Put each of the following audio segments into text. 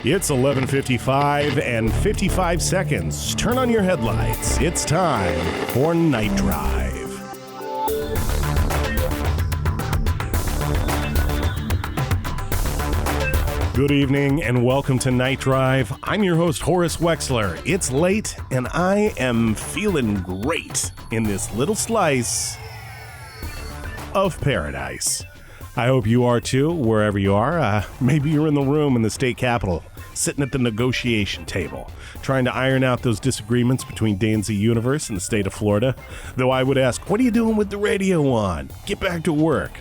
It's 11:55 and 55 seconds. Turn on your headlights. It's time for Night Drive. Good evening and welcome to Night Drive. I'm your host, Horace Wexler. It's late and I am feeling great in this little slice of paradise. I hope you are too, wherever you are. Maybe you're in the room in the state capitol, sitting at the negotiation table, trying to iron out those disagreements between DayZ Universe and the state of Florida. Though I would ask, what are you doing with the radio on? Get back to work.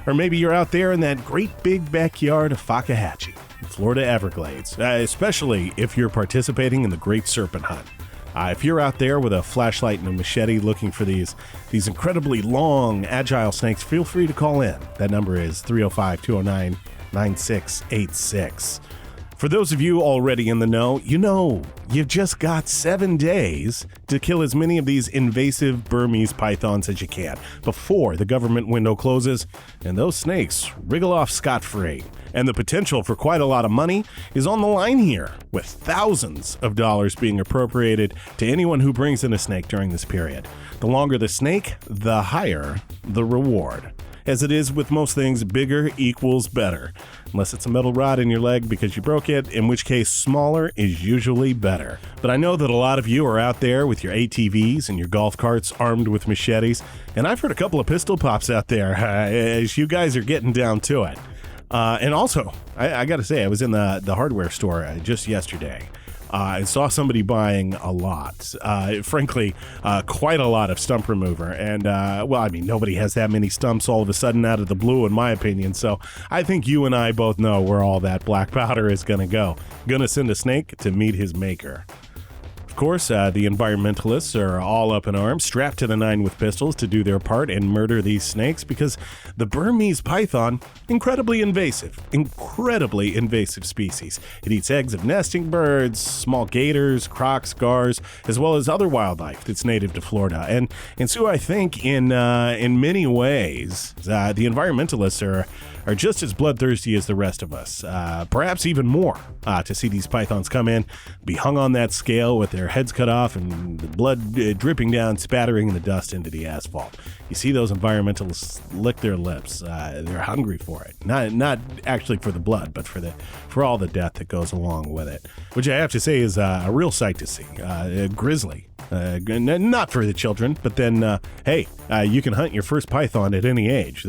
Or maybe you're out there in that great big backyard of Fakahatchee, Florida Everglades, especially if you're participating in the Great Serpent Hunt. If you're out there with a flashlight and a machete looking for these incredibly long, agile snakes, feel free to call in. That number is 305-209-9686. For those of you already in the know, you've just got 7 days to kill as many of these invasive Burmese pythons as you can before the government window closes and those snakes wriggle off scot-free. And the potential for quite a lot of money is on the line here, with thousands of dollars being appropriated to anyone who brings in a snake during this period. The longer the snake, the higher the reward. As it is with most things, bigger equals better. Unless it's a metal rod in your leg because you broke it, in which case smaller is usually better. But I know that a lot of you are out there with your ATVs and your golf carts armed with machetes, and I've heard a couple of pistol pops out there as you guys are getting down to it. And also, I got to say, I was in the hardware store just yesterday. I saw somebody buying a lot, frankly, quite a lot of stump remover. And, nobody has that many stumps all of a sudden out of the blue, in my opinion. So I think you and I both know where all that black powder is going to go. Going to send a snake to meet his maker. Of course, the environmentalists are all up in arms, strapped to the nine with pistols to do their part and murder these snakes because the Burmese python, incredibly invasive species. It eats eggs of nesting birds, small gators, crocs, gars, as well as other wildlife that's native to Florida. And so I think in many ways, the environmentalists are just as bloodthirsty as the rest of us, perhaps even more, to see these pythons come in, be hung on that scale with their heads cut off and the blood dripping down, spattering the dust into the asphalt. You see those environmentalists lick their lips. They're hungry for it. Not actually for the blood, but for all the death that goes along with it, which I have to say is a real sight to see. Grisly. Not for the children, but then, you can hunt your first python at any age.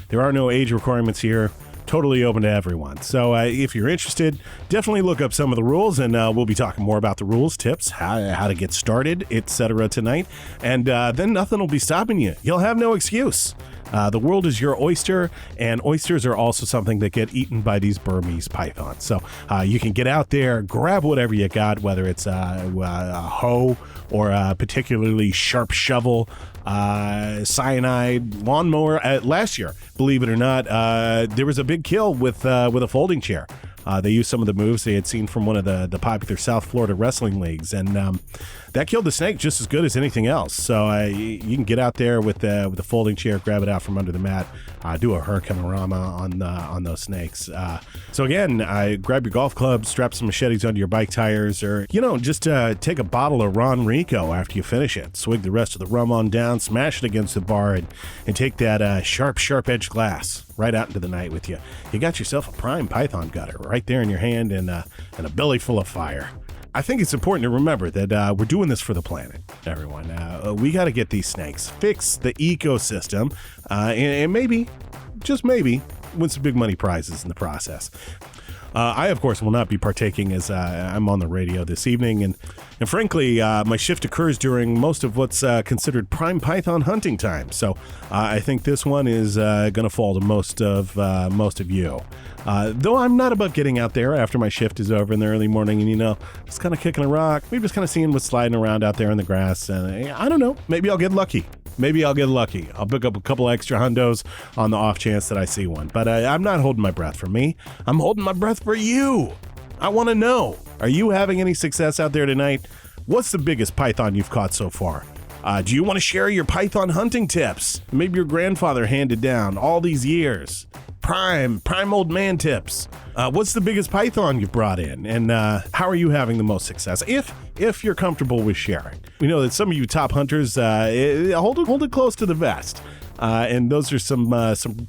There are no age requirements here. Totally open to everyone. So if you're interested, definitely look up some of the rules, and we'll be talking more about the rules, tips, how to get started, etc. tonight. And then nothing will be stopping you. You'll have no excuse. The world is your oyster, and oysters are also something that get eaten by these Burmese pythons. So you can get out there, grab whatever you got, whether it's a hoe or a particularly sharp shovel, cyanide, lawnmower. Last year, believe it or not, there was a big kill with a folding chair. They used some of the moves they had seen from one of the popular South Florida wrestling leagues, and that killed the snake just as good as anything else. So you can get out there with the folding chair, grab it out from under the mat, do a hurricanrama on those snakes. So again, grab your golf clubs, strap some machetes onto your bike tires, or just take a bottle of Ron Rico after you finish it. Swig the rest of the rum on down, smash it against the bar, and take that sharp edged glass right out into the night with you. You got yourself a prime python gutter right there in your hand and a belly full of fire. I think it's important to remember that we're doing this for the planet, everyone. We got to get these snakes, fix the ecosystem, and maybe, just maybe, win some big money prizes in the process. I, of course, will not be partaking as I'm on the radio this evening, and frankly, my shift occurs during most of what's considered prime python hunting time. So I think this one is going to fall to most of you. Though I'm not about getting out there after my shift is over in the early morning and, just kind of kicking a rock, maybe just kind of seeing what's sliding around out there in the grass, and I don't know, maybe I'll get lucky. I'll pick up a couple extra hundos on the off chance that I see one. But I'm not holding my breath for me. I'm holding my breath for you. I want to know, are you having any success out there tonight? What's the biggest python you've caught so far? Do you want to share your python hunting tips? Maybe your grandfather handed down all these years. prime old man tips. What's the biggest python you brought in, and how are you having the most success? If you're comfortable with sharing. We know that some of you top hunters hold it close to the vest, and those are some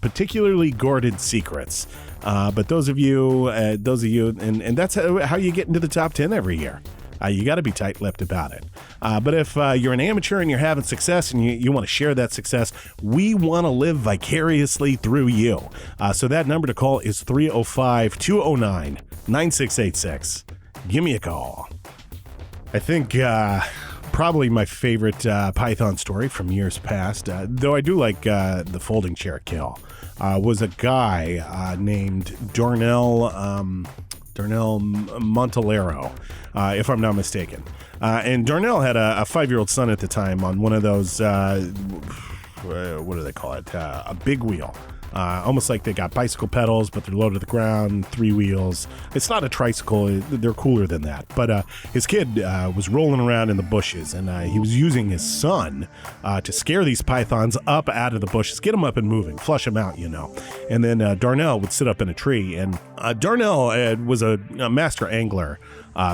particularly guarded secrets. But those of you, and that's how you get into the top 10 every year. You got to be tight-lipped about it. But if you're an amateur and you're having success and you want to share that success, we want to live vicariously through you. So that number to call is 305-209-9686. Give me a call. I think probably my favorite Python story from years past, though I do like the folding chair kill, was a guy named Darnell Montalero, if I'm not mistaken. And Darnell had a 5-year-old son at the time on one of those, what do they call it? A big wheel. Almost like they got bicycle pedals, but they're low to the ground, 3 wheels. It's not a tricycle. They're cooler than that. But his kid was rolling around in the bushes, and he was using his son to scare these pythons up out of the bushes, get them up and moving, flush them out, And then Darnell would sit up in a tree, and Darnell was a master angler.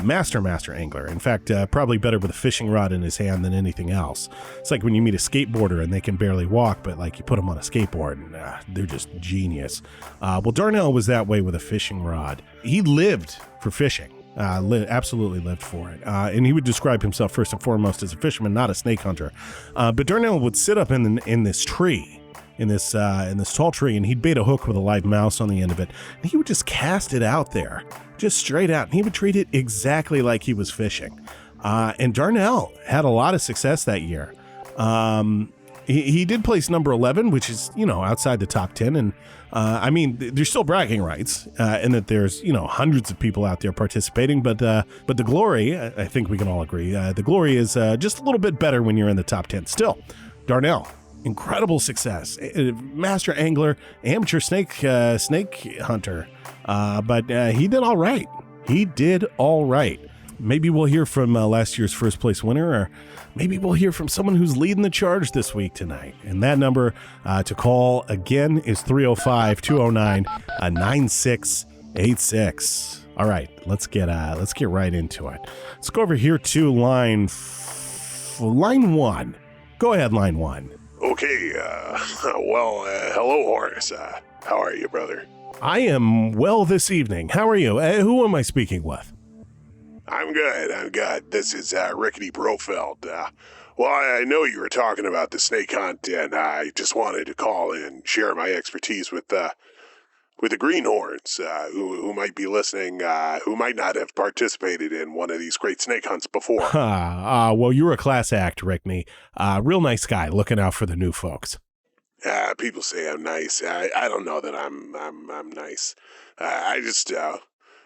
Master angler. In fact, probably better with a fishing rod in his hand than anything else. It's like when you meet a skateboarder and they can barely walk, but like you put them on a skateboard and they're just genius. Well, Darnell was that way with a fishing rod. He lived for fishing. Absolutely lived for it. And he would describe himself first and foremost as a fisherman, not a snake hunter. But Darnell would sit up in this tree, in this tall tree, and he'd bait a hook with a live mouse on the end of it. And he would just cast it out there, just straight out. And he would treat it exactly like he was fishing. And Darnell had a lot of success that year. He did place number 11, which is, outside the top 10. And I mean, there's still bragging rights, in that there's, hundreds of people out there participating. But the glory, I think we can all agree, the glory is just a little bit better when you're in the top 10. Still, Darnell, incredible success, master angler, amateur snake hunter. But he did all right. Maybe we'll hear from last year's first place winner, or maybe we'll hear from someone who's leading the charge this week tonight. And that number to call again is 305-209-9686. All right, let's get right into it. Let's go over here to line 1. Go ahead, line 1. Okay, hello, Horace. How are you, brother? I am well this evening. How are you? Who am I speaking with? I'm good. This is Rickney Brofeld. Well, I know you were talking about the snake hunt, and I just wanted to call and share my expertise with the greenhorns who might be listening, who might not have participated in one of these great snake hunts before. Well, you're a class act, Rickney. Real nice guy, looking out for the new folks. People say I'm nice. I don't know that I'm nice. I just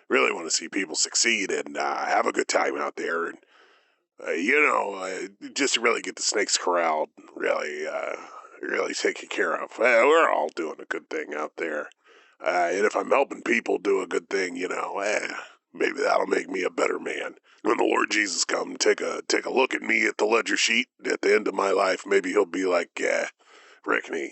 really want to see people succeed and have a good time out there, and just to really get the snakes corralled, really taken care of. We're all doing a good thing out there. And if I'm helping people do a good thing, maybe that'll make me a better man. When the Lord Jesus come, take a look at me at the ledger sheet at the end of my life, maybe he'll be like, Rickney,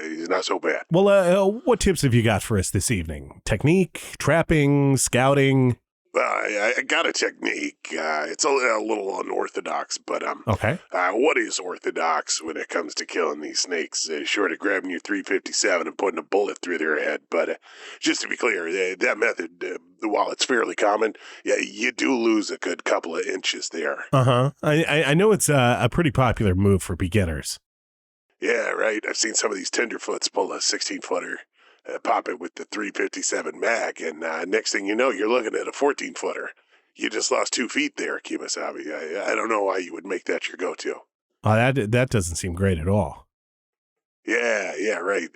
he's not so bad. Well, what tips have you got for us this evening? Technique, trapping, scouting? I got a technique. It's a little unorthodox, but okay. What is orthodox when it comes to killing these snakes? Short of grabbing your 357 and putting a bullet through their head. But just to be clear, that method, while it's fairly common, you do lose a good couple of inches there. I know it's a pretty popular move for beginners. Yeah, right. I've seen some of these tenderfoots pull a 16-footer. Pop it with the 357 mag, and next thing you know, you're looking at a 14-footer. You just lost 2 feet there, Kimasabi. I don't know why you would make that your go-to. That doesn't seem great at all. Yeah, right.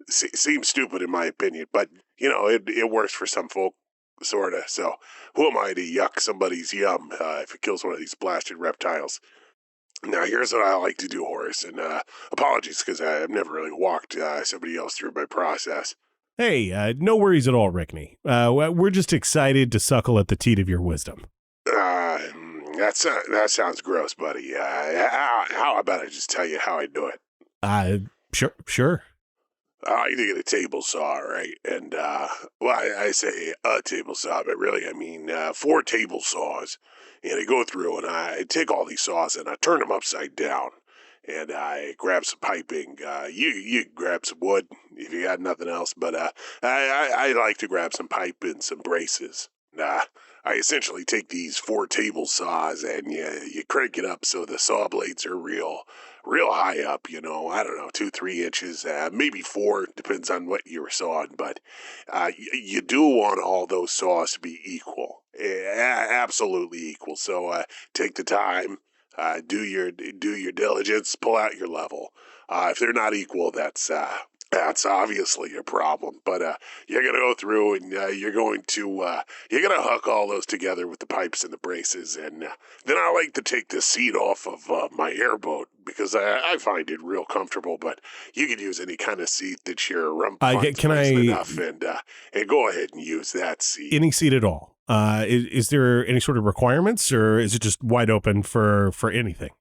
Seems stupid in my opinion, but, it works for some folk, sort of. So who am I to yuck somebody's yum if it kills one of these blasted reptiles? Now, here's what I like to do, Horace, and apologies because I've never really walked somebody else through my process. Hey, no worries at all, Rickney. We're just excited to suckle at the teat of your wisdom. That sounds gross, buddy. How about I just tell you how I do it? Sure. I need to get a table saw, right? And, well, I say a table saw, but really I mean 4 table saws. And I go through and I take all these saws and I turn them upside down. And I grab some piping. You grab some wood if you got nothing else, but I like to grab some pipe and some braces. I essentially take these 4 table saws and you crank it up so the saw blades are real high up, I don't know, 2, 3 inches, maybe 4, depends on what you're sawing, but you do want all those saws to be equal, absolutely equal. So take the time, do your diligence, pull out your level. If they're not equal, that's obviously a problem, but you're gonna go through and you're gonna hook all those together with the pipes and the braces, and then I like to take the seat off of my airboat because I find it real comfortable. But you can use any kind of seat that your rump finds pleasant enough, and go ahead and use that seat. Any seat at all? Is there any sort of requirements, or is it just wide open for anything?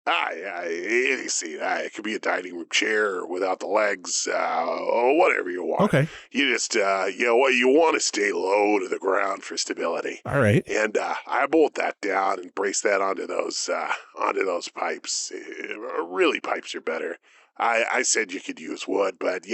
Any seat. It could be a dining room chair without the legs, or whatever you want. Okay. You just, you want to stay low to the ground for stability. All right. And I bolt that down and brace that onto those pipes. Really, pipes are better. I said you could use wood, but,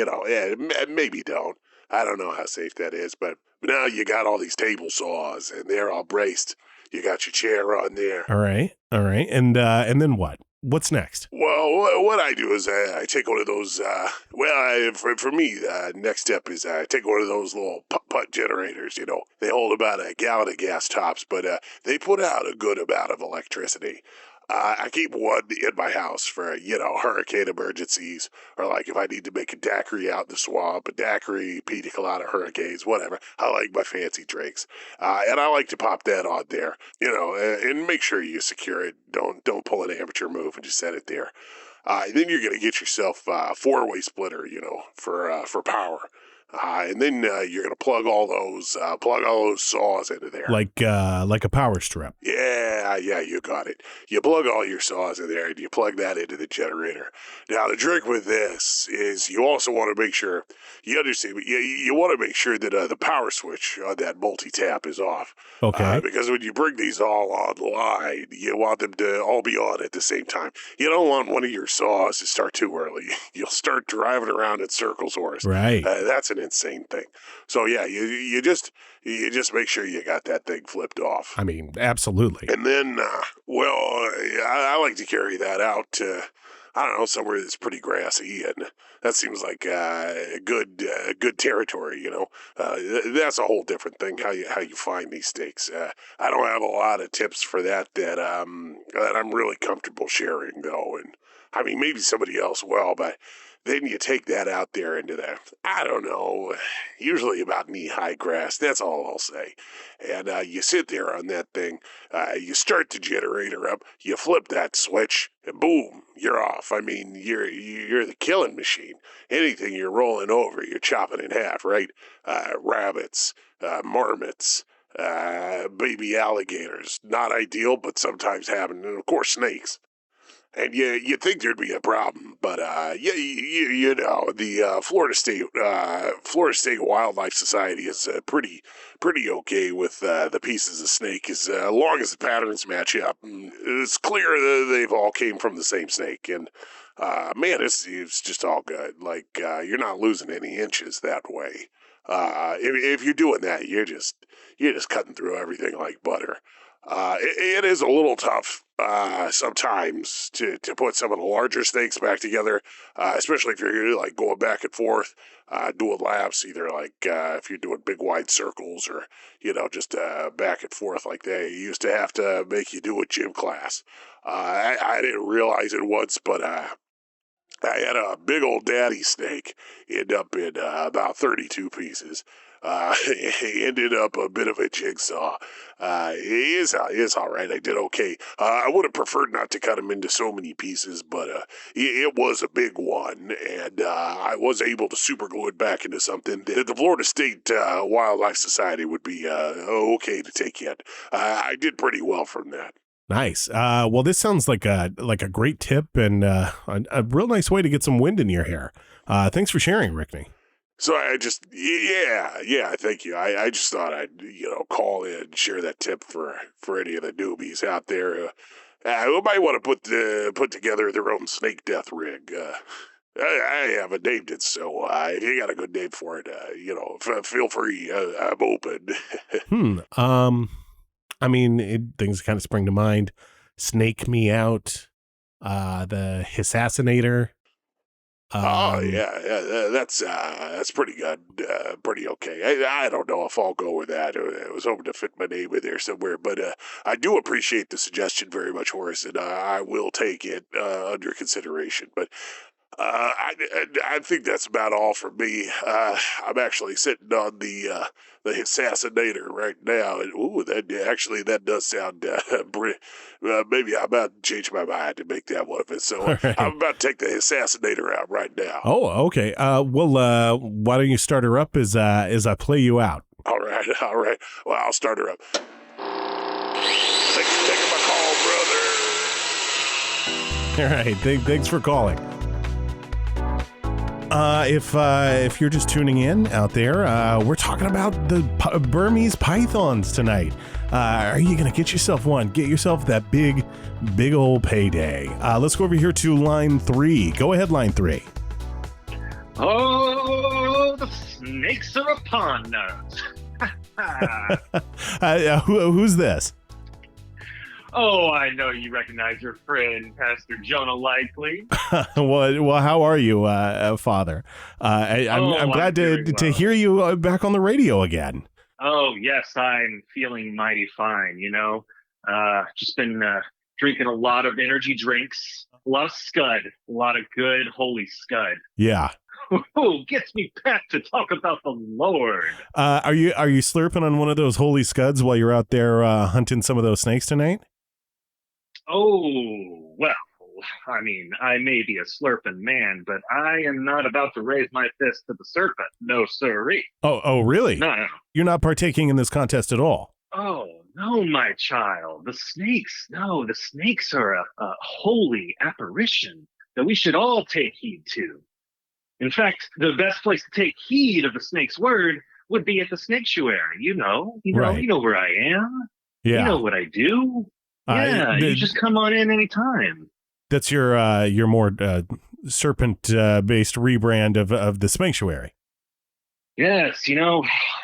maybe don't. I don't know how safe that is, but now you got all these table saws, and they're all braced. You got your chair on there. All right. And then what? What's next? Well, what I do is I take one of those, for me, next step is I take one of those little putt generators, They hold about a gallon of gas tops, but they put out a good amount of electricity. I keep one in my house for, hurricane emergencies, or like if I need to make a daiquiri out in the swamp, a daiquiri, pina colada, hurricanes, whatever. I like my fancy drinks. And I like to pop that on there, and make sure you secure it. Don't pull an amateur move and just set it there. Then you're going to get yourself a 4-way splitter, for power. And then you're going to plug all those saws into there. Like a power strip. Yeah, you got it. You plug all your saws in there and you plug that into the generator. Now, the trick with this is you also want to make sure, you understand, you want to make sure that the power switch on that multi-tap is off. Okay. Because when you bring these all online, you want them to all be on at the same time. You don't want one of your saws to start too early. You'll start driving around in circles, Horace. Right. That's an insane thing. So yeah, you just make sure you got that thing flipped off. I mean, absolutely. And then, I like to carry that out to, I don't know, somewhere that's pretty grassy, and that seems like good territory. That's a whole different thing. How you find these stakes. I don't have a lot of tips for that I'm really comfortable sharing though, and I mean maybe somebody else will, but. Then you take that out there into the, I don't know, usually about knee-high grass. That's all I'll say. And you sit there on that thing. You start the generator up. You flip that switch, and boom, you're off. I mean, you're the killing machine. Anything you're rolling over, you're chopping in half, right? Rabbits, marmots, baby alligators. Not ideal, but sometimes happen. And, of course, snakes. And you'd think there'd be a problem, but the Florida State Wildlife Society is pretty okay with the pieces of snake as long as the patterns match up. And it's clear that they've all came from the same snake, and man, it's just all good. Like you're not losing any inches that way. If you're doing that, you're just cutting through everything like butter. It is a little tough sometimes to put some of the larger snakes back together, especially if you're like going back and forth, doing laps, either like if you're doing big wide circles or just back and forth like they used to have to make you do a gym class. I didn't realize it once, but I had a big old daddy snake end up in about 32 pieces. He ended up a bit of a jigsaw. He is all right. I did okay. I would have preferred not to cut him into so many pieces, but it was a big one, and I was able to super glue it back into something that the Florida State Wildlife Society would be okay to take in. I did pretty well from that. Nice. Well, this sounds like a great tip and a real nice way to get some wind in your hair. Thanks for sharing, Rickney. So I just, yeah, thank you. I just thought I'd, call in and share that tip for any of the newbies out there who might want to put together their own snake death rig. I haven't named it, so if you got a good name for it, feel free. I'm open. I mean, things kind of spring to mind. Snake Me Out, the Hissassinator. That's pretty good, pretty okay. I don't know if I'll go with that. I was hoping to fit my name in there somewhere, but I do appreciate the suggestion very much, Horace, and I will take it under consideration. But I think that's about all for me. I'm actually sitting on the Assassinator right now, and that does sound maybe I'm about to change my mind to make that one of it. So Right. I'm about to take the Assassinator out right now. Oh, okay. Why don't you start her up as I play you out? All right. Well, I'll start her up. Thanks for taking my call, brother. All right. Thanks for calling. If you're just tuning in out there, we're talking about the Burmese pythons tonight. Are you going to get yourself one? Get yourself that big old payday. Let's go over here to line 3. Go ahead, line 3. Oh, the snakes are upon us. Who's this? Oh, I know you recognize your friend, Pastor Jonah Likely. well, how are you, Father? I'm glad to hear you back on the radio again. Oh, yes, I'm feeling mighty fine, Just been drinking a lot of energy drinks, a lot of scud, a lot of good holy scud. Yeah. Oh, gets me back to talk about the Lord. Are you slurping on one of those holy scuds while you're out there hunting some of those snakes tonight? Oh, well, I mean, I may be a slurping man, but I am not about to raise my fist to the serpent. No, sirree. Oh, really? No. You're not partaking in this contest at all? Oh, no, my child. The snakes are a holy apparition that we should all take heed to. In fact, the best place to take heed of the snake's word would be at the Snaketuary. You know where I am. Yeah. You know what I do. Yeah, you just come on in anytime. That's your more serpent based rebrand of the Snaketuary. Yes,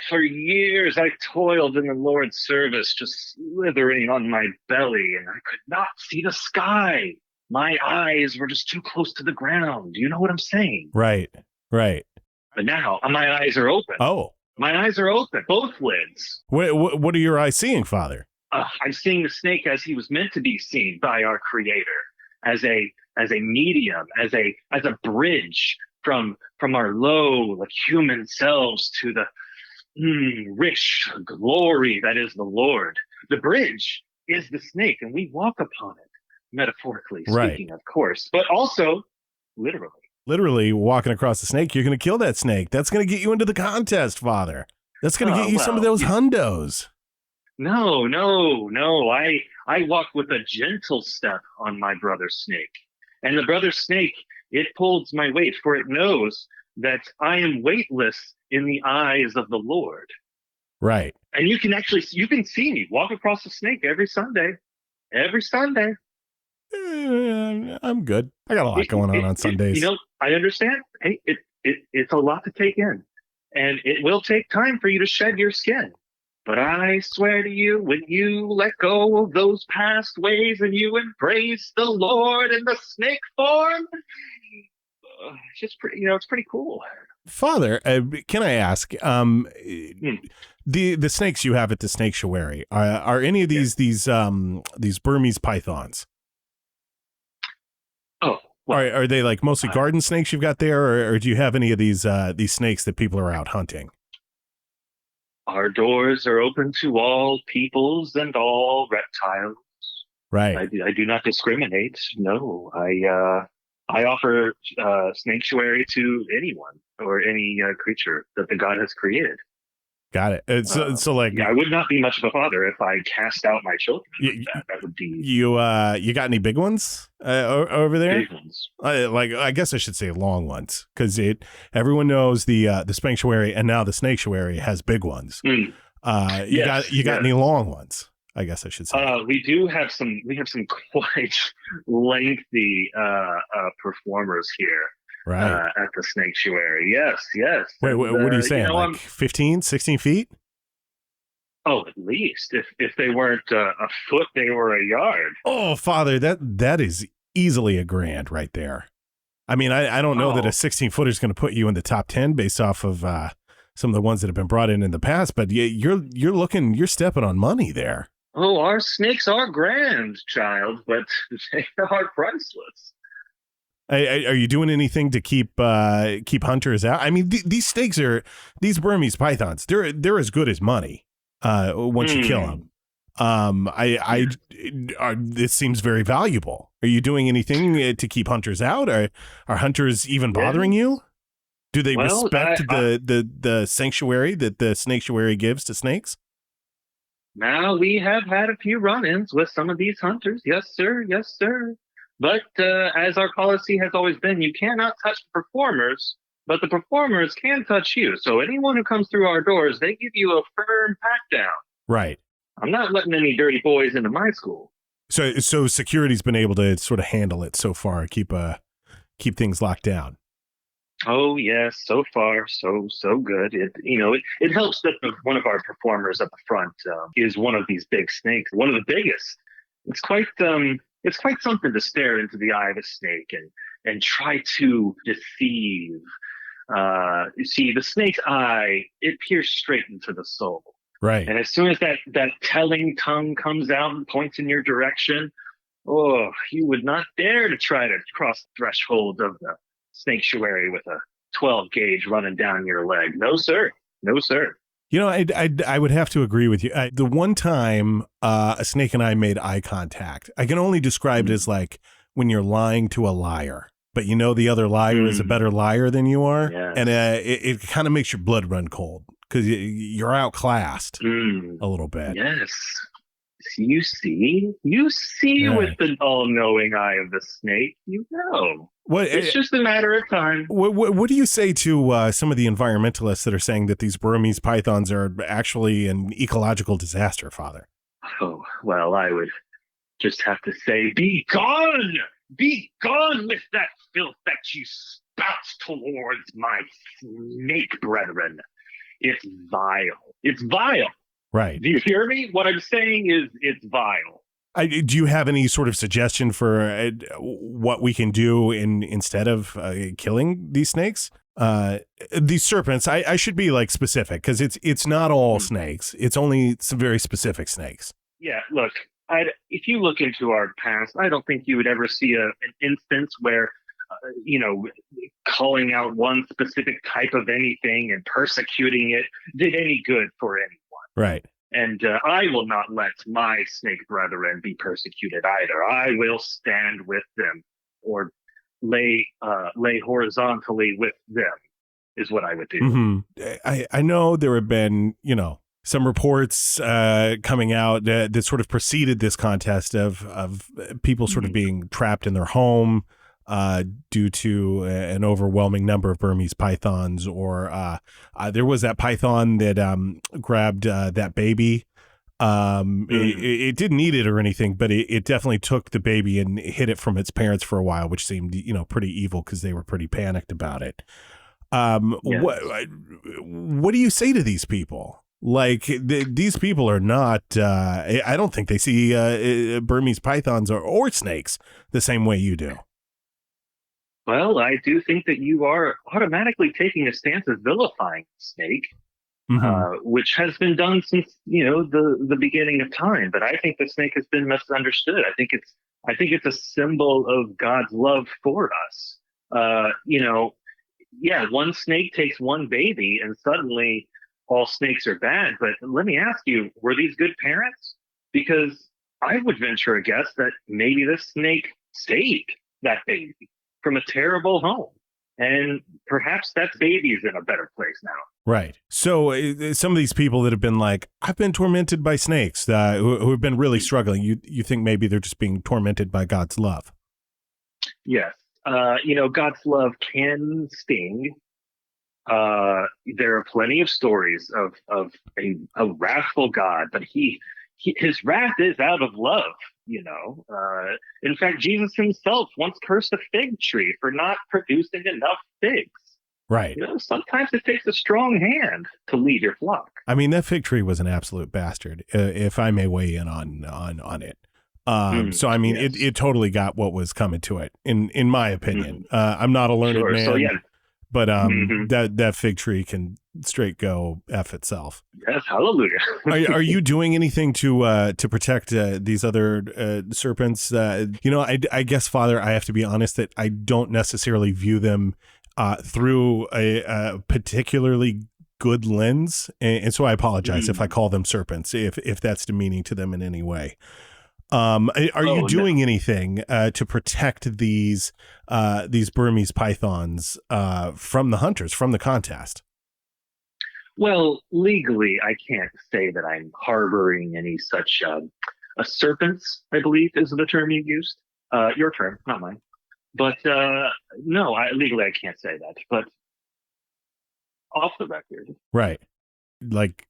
for years I toiled in the Lord's service, just slithering on my belly, and I could not see the sky. My eyes were just too close to the ground. You know what I'm saying? Right. But now my eyes are open. Oh. My eyes are open, both lids. What are your eyes seeing, Father? I'm seeing the snake as he was meant to be seen by our Creator, as a medium, as a bridge from our low, human selves to the rich glory that is the Lord. The bridge is the snake, and we walk upon it, metaphorically speaking, of course, but also literally. Literally walking across the snake, you're going to kill that snake. That's going to get you into the contest, Father. That's going to get you some of those hundos. No. I walk with a gentle step on my brother snake. And the brother snake, it pulls my weight, for it knows that I am weightless in the eyes of the Lord. Right. And you can see me walk across the snake every Sunday. Every Sunday. I'm good. I got a lot going on Sundays. I understand. Hey, it's a lot to take in. And it will take time for you to shed your skin. But I swear to you, when you let go of those past ways and you embrace the Lord in the snake form, it's just pretty, it's pretty cool. Father, can I ask, the snakes you have at the Snaketuary, are any of these Burmese pythons? Oh, well, are they like mostly garden snakes you've got there, or do you have any of these snakes that people are out hunting? Our doors are open to all peoples and all reptiles. Right. I do not discriminate. No, I offer Snaketuary to anyone or any creature that the God has created. Got it. So like, yeah, I would not be much of a father if I cast out my children. That would be you got any big ones over there? big ones. Like, I guess I should say long ones, because everyone knows the Spanktuary and now the Snaketuary has big ones. You got any long ones? I guess I should say. We do have some. We have some quite lengthy performers here. Right. At the Snaketuary. Yes. Wait, what are you saying? Like 15, 16 feet? Oh, at least. If they weren't a foot, they were a yard. Oh, Father, that is easily a grand right there. I mean, I don't know that a 16-footer is going to put you in the top 10 based off of some of the ones that have been brought in the past, but you're stepping on money there. Oh, our snakes are grand, child, but they are priceless. Are you doing anything to keep hunters out? I mean, these Burmese pythons. They're as good as money once you kill them. This seems very valuable. Are you doing anything to keep hunters out? Are hunters even bothering you? Do they respect the sanctuary that the Snaketuary gives to snakes? Now, we have had a few run-ins with some of these hunters. Yes, sir. But as our policy has always been, you cannot touch the performers, but the performers can touch you. So anyone who comes through our doors, they give you a firm pat down. Right. I'm not letting any dirty boys into my school. So security's been able to sort of handle it so far, keep things locked down. Oh yes, so far so good. It helps that one of our performers up the front is one of these big snakes, one of the biggest. It's quite something to stare into the eye of a snake and try to deceive. You see, the snake's eye, it peers straight into the soul. Right. And as soon as that telling tongue comes out and points in your direction, you would not dare to try to cross the threshold of the Snaketuary with a 12 gauge running down your leg. No, sir. You know, I would have to agree with you. The one time a snake and I made eye contact, I can only describe it as like when you're lying to a liar, but you know the other liar is a better liar than you are. Yes. And it kind of makes your blood run cold because you're outclassed a little bit. Yes. You see right. With the all-knowing eye of the snake, you know. It's just a matter of time. What do you say to some of the environmentalists that are saying that these Burmese pythons are actually an ecological disaster, Father? Oh, well, I would just have to say, be gone! Be gone with that filth that you spout towards my snake brethren. It's vile. Right. Do you hear me? What I'm saying is it's vile. Do you have any sort of suggestion for what we can do instead of killing these snakes? These serpents, I should be like specific because it's not all snakes. It's only some very specific snakes. Yeah, look, if you look into our past, I don't think you would ever see an instance where, calling out one specific type of anything and persecuting it did any good for anyone. Right. And I will not let my snake brethren be persecuted either. I will stand with them or lay horizontally with them is what I would do. Mm-hmm. I know there have been, some reports coming out that sort of preceded this contest of people sort of being trapped in their home due to an overwhelming number of Burmese pythons, or there was that python that grabbed that baby. It didn't eat it or anything, but it definitely took the baby and hid it from its parents for a while, which seemed, pretty evil because they were pretty panicked about it. Yes. What do you say to these people? Like these people are not, I don't think they see Burmese pythons or snakes the same way you do. Well, I do think that you are automatically taking a stance of vilifying the snake, which has been done since, the beginning of time. But I think the snake has been misunderstood. I think it's a symbol of God's love for us. One snake takes one baby and suddenly all snakes are bad. But let me ask you, were these good parents? Because I would venture a guess that maybe this snake saved that baby from a terrible home. And perhaps that baby's in a better place now. Right. So some of these people that have been like, I've been tormented by snakes, who have been really struggling, you think maybe they're just being tormented by God's love? Yes. God's love can sting. There are plenty of stories of a wrathful God, but his wrath is out of love. In fact, Jesus himself once cursed a fig tree for not producing enough figs. Right. Sometimes it takes a strong hand to lead your flock. I mean, that fig tree was an absolute bastard, if I may weigh in on it. So, I mean, yes. it totally got what was coming to it, in my opinion. I'm not a learned man, so, yeah. but that fig tree can straight go F itself. Yes, hallelujah. Are you doing anything to protect these other serpents? I guess, Father, I have to be honest that I don't necessarily view them through a particularly good lens, and so I apologize if I call them serpents, if that's demeaning to them in any way. Are you doing anything to protect these Burmese pythons from the hunters, from the contest? Well, legally, I can't say that I'm harboring any such serpents, I believe is the term you used. Your term, not mine. But no, legally I can't say that. But off the record. Right. Like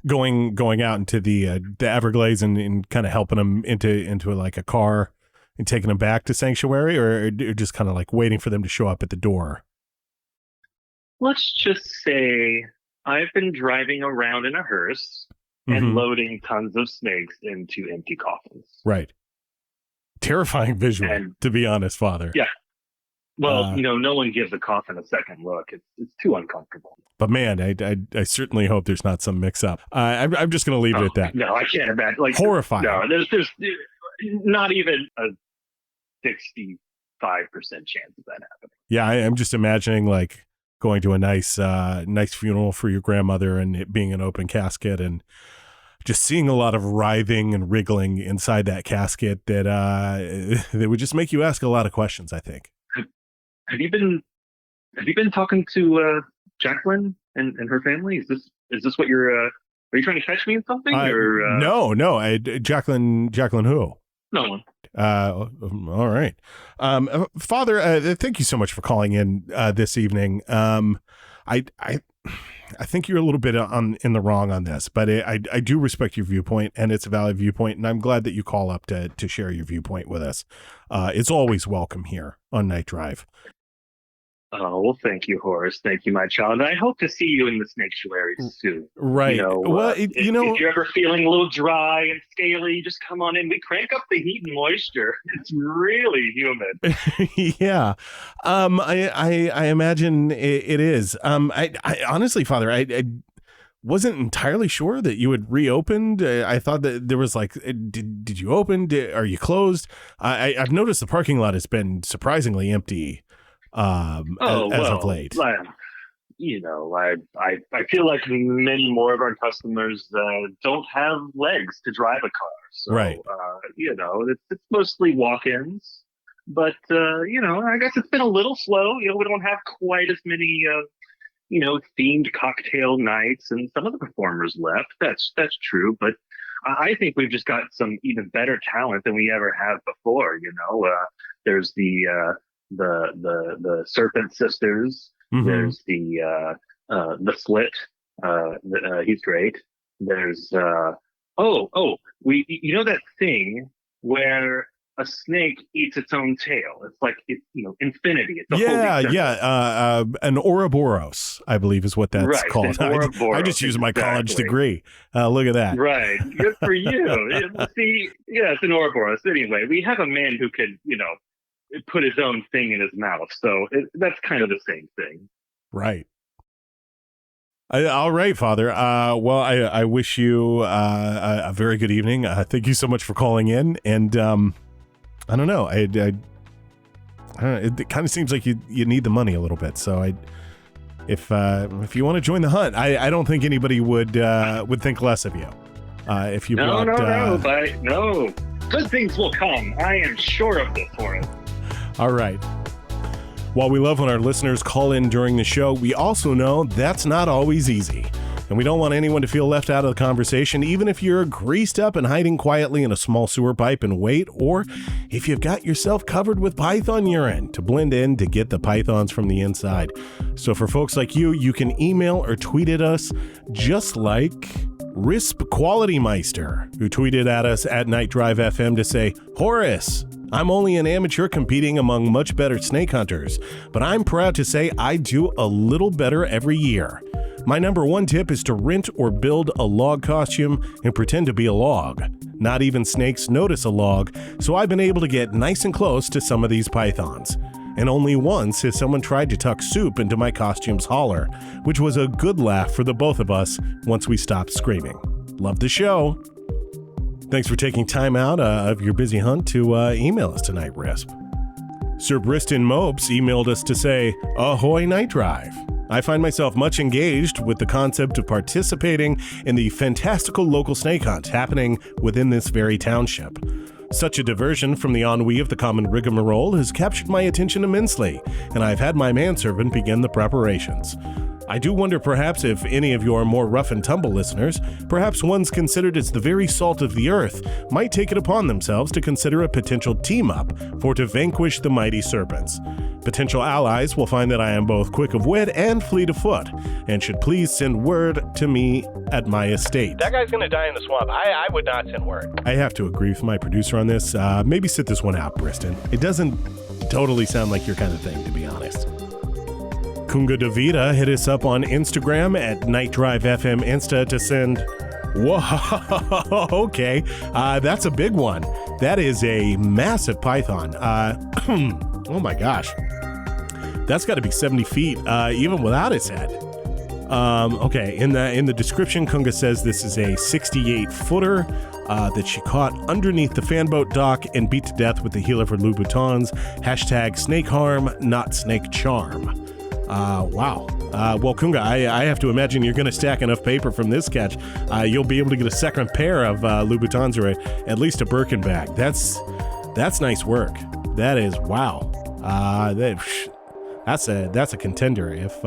going out into the Everglades and kind of helping them into like a car and taking them back to Sanctuary, or just kind of like waiting for them to show up at the door? Let's just say I've been driving around in a hearse and loading tons of snakes into empty coffins. Right. Terrifying visual, to be honest, Father. Yeah. Well, no one gives a coffin a second look. It's too uncomfortable. But man, I certainly hope there's not some mix-up. I'm just going to leave it at that. No, I can't imagine. Like, horrifying. No, there's not even a 65% chance of that happening. Yeah, I'm just imagining like going to a nice funeral for your grandmother and it being an open casket and just seeing a lot of writhing and wriggling inside that casket that would just make you ask a lot of questions, I think. Have you been talking to Jacqueline and her family? Is this what you're? Are you trying to catch me in something? No. Jacqueline who? No one. All right. Father, thank you so much for calling in this evening. I think you're a little bit in the wrong on this, but I do respect your viewpoint, and it's a valid viewpoint, and I'm glad that you call up to share your viewpoint with us. It's always welcome here on Night Drive. Oh, well, thank you, Horace. Thank you, my child. I hope to see you in the Snaketuary soon. Right. If you're ever feeling a little dry and scaly, just come on in. We crank up the heat and moisture. It's really humid. Yeah. I imagine it is. I honestly, Father, I wasn't entirely sure that you had reopened. I thought that there was like, did you open? Are you closed? I've noticed the parking lot has been surprisingly empty. As of late. I feel like many more of our customers don't have legs to drive a car. So, right. It's mostly walk-ins. But, I guess it's been a little slow. We don't have quite as many, themed cocktail nights, and some of the performers left. That's true. But I think we've just got some even better talent than we ever have before. There's the Serpent Sisters. Mm-hmm. There's the Slit. He's great. There's that thing where a snake eats its own tail. It's like infinity. It's an Ouroboros, I believe, is what that's called. I just use my college degree. Look at that. Right, good for you. See, it's an Ouroboros. Anyway, we have a man who could, put his own thing in his mouth. So that's kind of the same thing. Right. All right, Father. Well, I wish you a very good evening. Thank you so much for calling in. And I don't know. I don't know. It kind of seems like you need the money a little bit. So if you want to join the hunt, I don't think anybody would think less of you. If you no, good things will come. I am sure of this, Horace. All right. While we love when our listeners call in during the show, we also know that's not always easy. And we don't want anyone to feel left out of the conversation, even if you're greased up and hiding quietly in a small sewer pipe and wait, or if you've got yourself covered with python urine to blend in to get the pythons from the inside. So for folks like you, you can email or tweet at us, just like Risp Quality Meister, who tweeted at us at Night Drive FM to say, Horace, I'm only an amateur competing among much better snake hunters, but I'm proud to say I do a little better every year. My number one tip is to rent or build a log costume and pretend to be a log. Not even snakes notice a log, so I've been able to get nice and close to some of these pythons. And only once has someone tried to tuck soup into my costume's holler, which was a good laugh for the both of us once we stopped screaming. Love the show. Thanks for taking time out of your busy hunt to email us tonight, Risp. Sir Briston Mopes emailed us to say, Ahoy Night Drive. I find myself much engaged with the concept of participating in the fantastical local snake hunt happening within this very township. Such a diversion from the ennui of the common rigmarole has captured my attention immensely, and I've had my manservant begin the preparations. I do wonder perhaps if any of your more rough and tumble listeners, perhaps ones considered as the very salt of the earth, might take it upon themselves to consider a potential team-up for to vanquish the mighty serpents. Potential allies will find that I am both quick of wit and fleet of foot, and should please send word to me at my estate. That guy's gonna die in the swamp. I would not send word. I have to agree with my producer on this. Maybe sit this one out, Briston. It doesn't totally sound like your kind of thing, to be honest. Kunga Davida hit us up on Instagram at Night Drive FM Insta to send, whoa, okay, that's a big one. That is a massive python. Oh my gosh, that's got to be 70 feet, even without its head. Okay, in the description, Kunga says this is a 68-footer that she caught underneath the fanboat dock and beat to death with the heel of her Louboutins. Hashtag snake harm, not snake charm. Wow. Well, Kunga, I have to imagine you're going to stack enough paper from this catch. You'll be able to get a second pair of Louboutins or at least a Birkin bag. That's nice work. That is, wow. That's a contender. If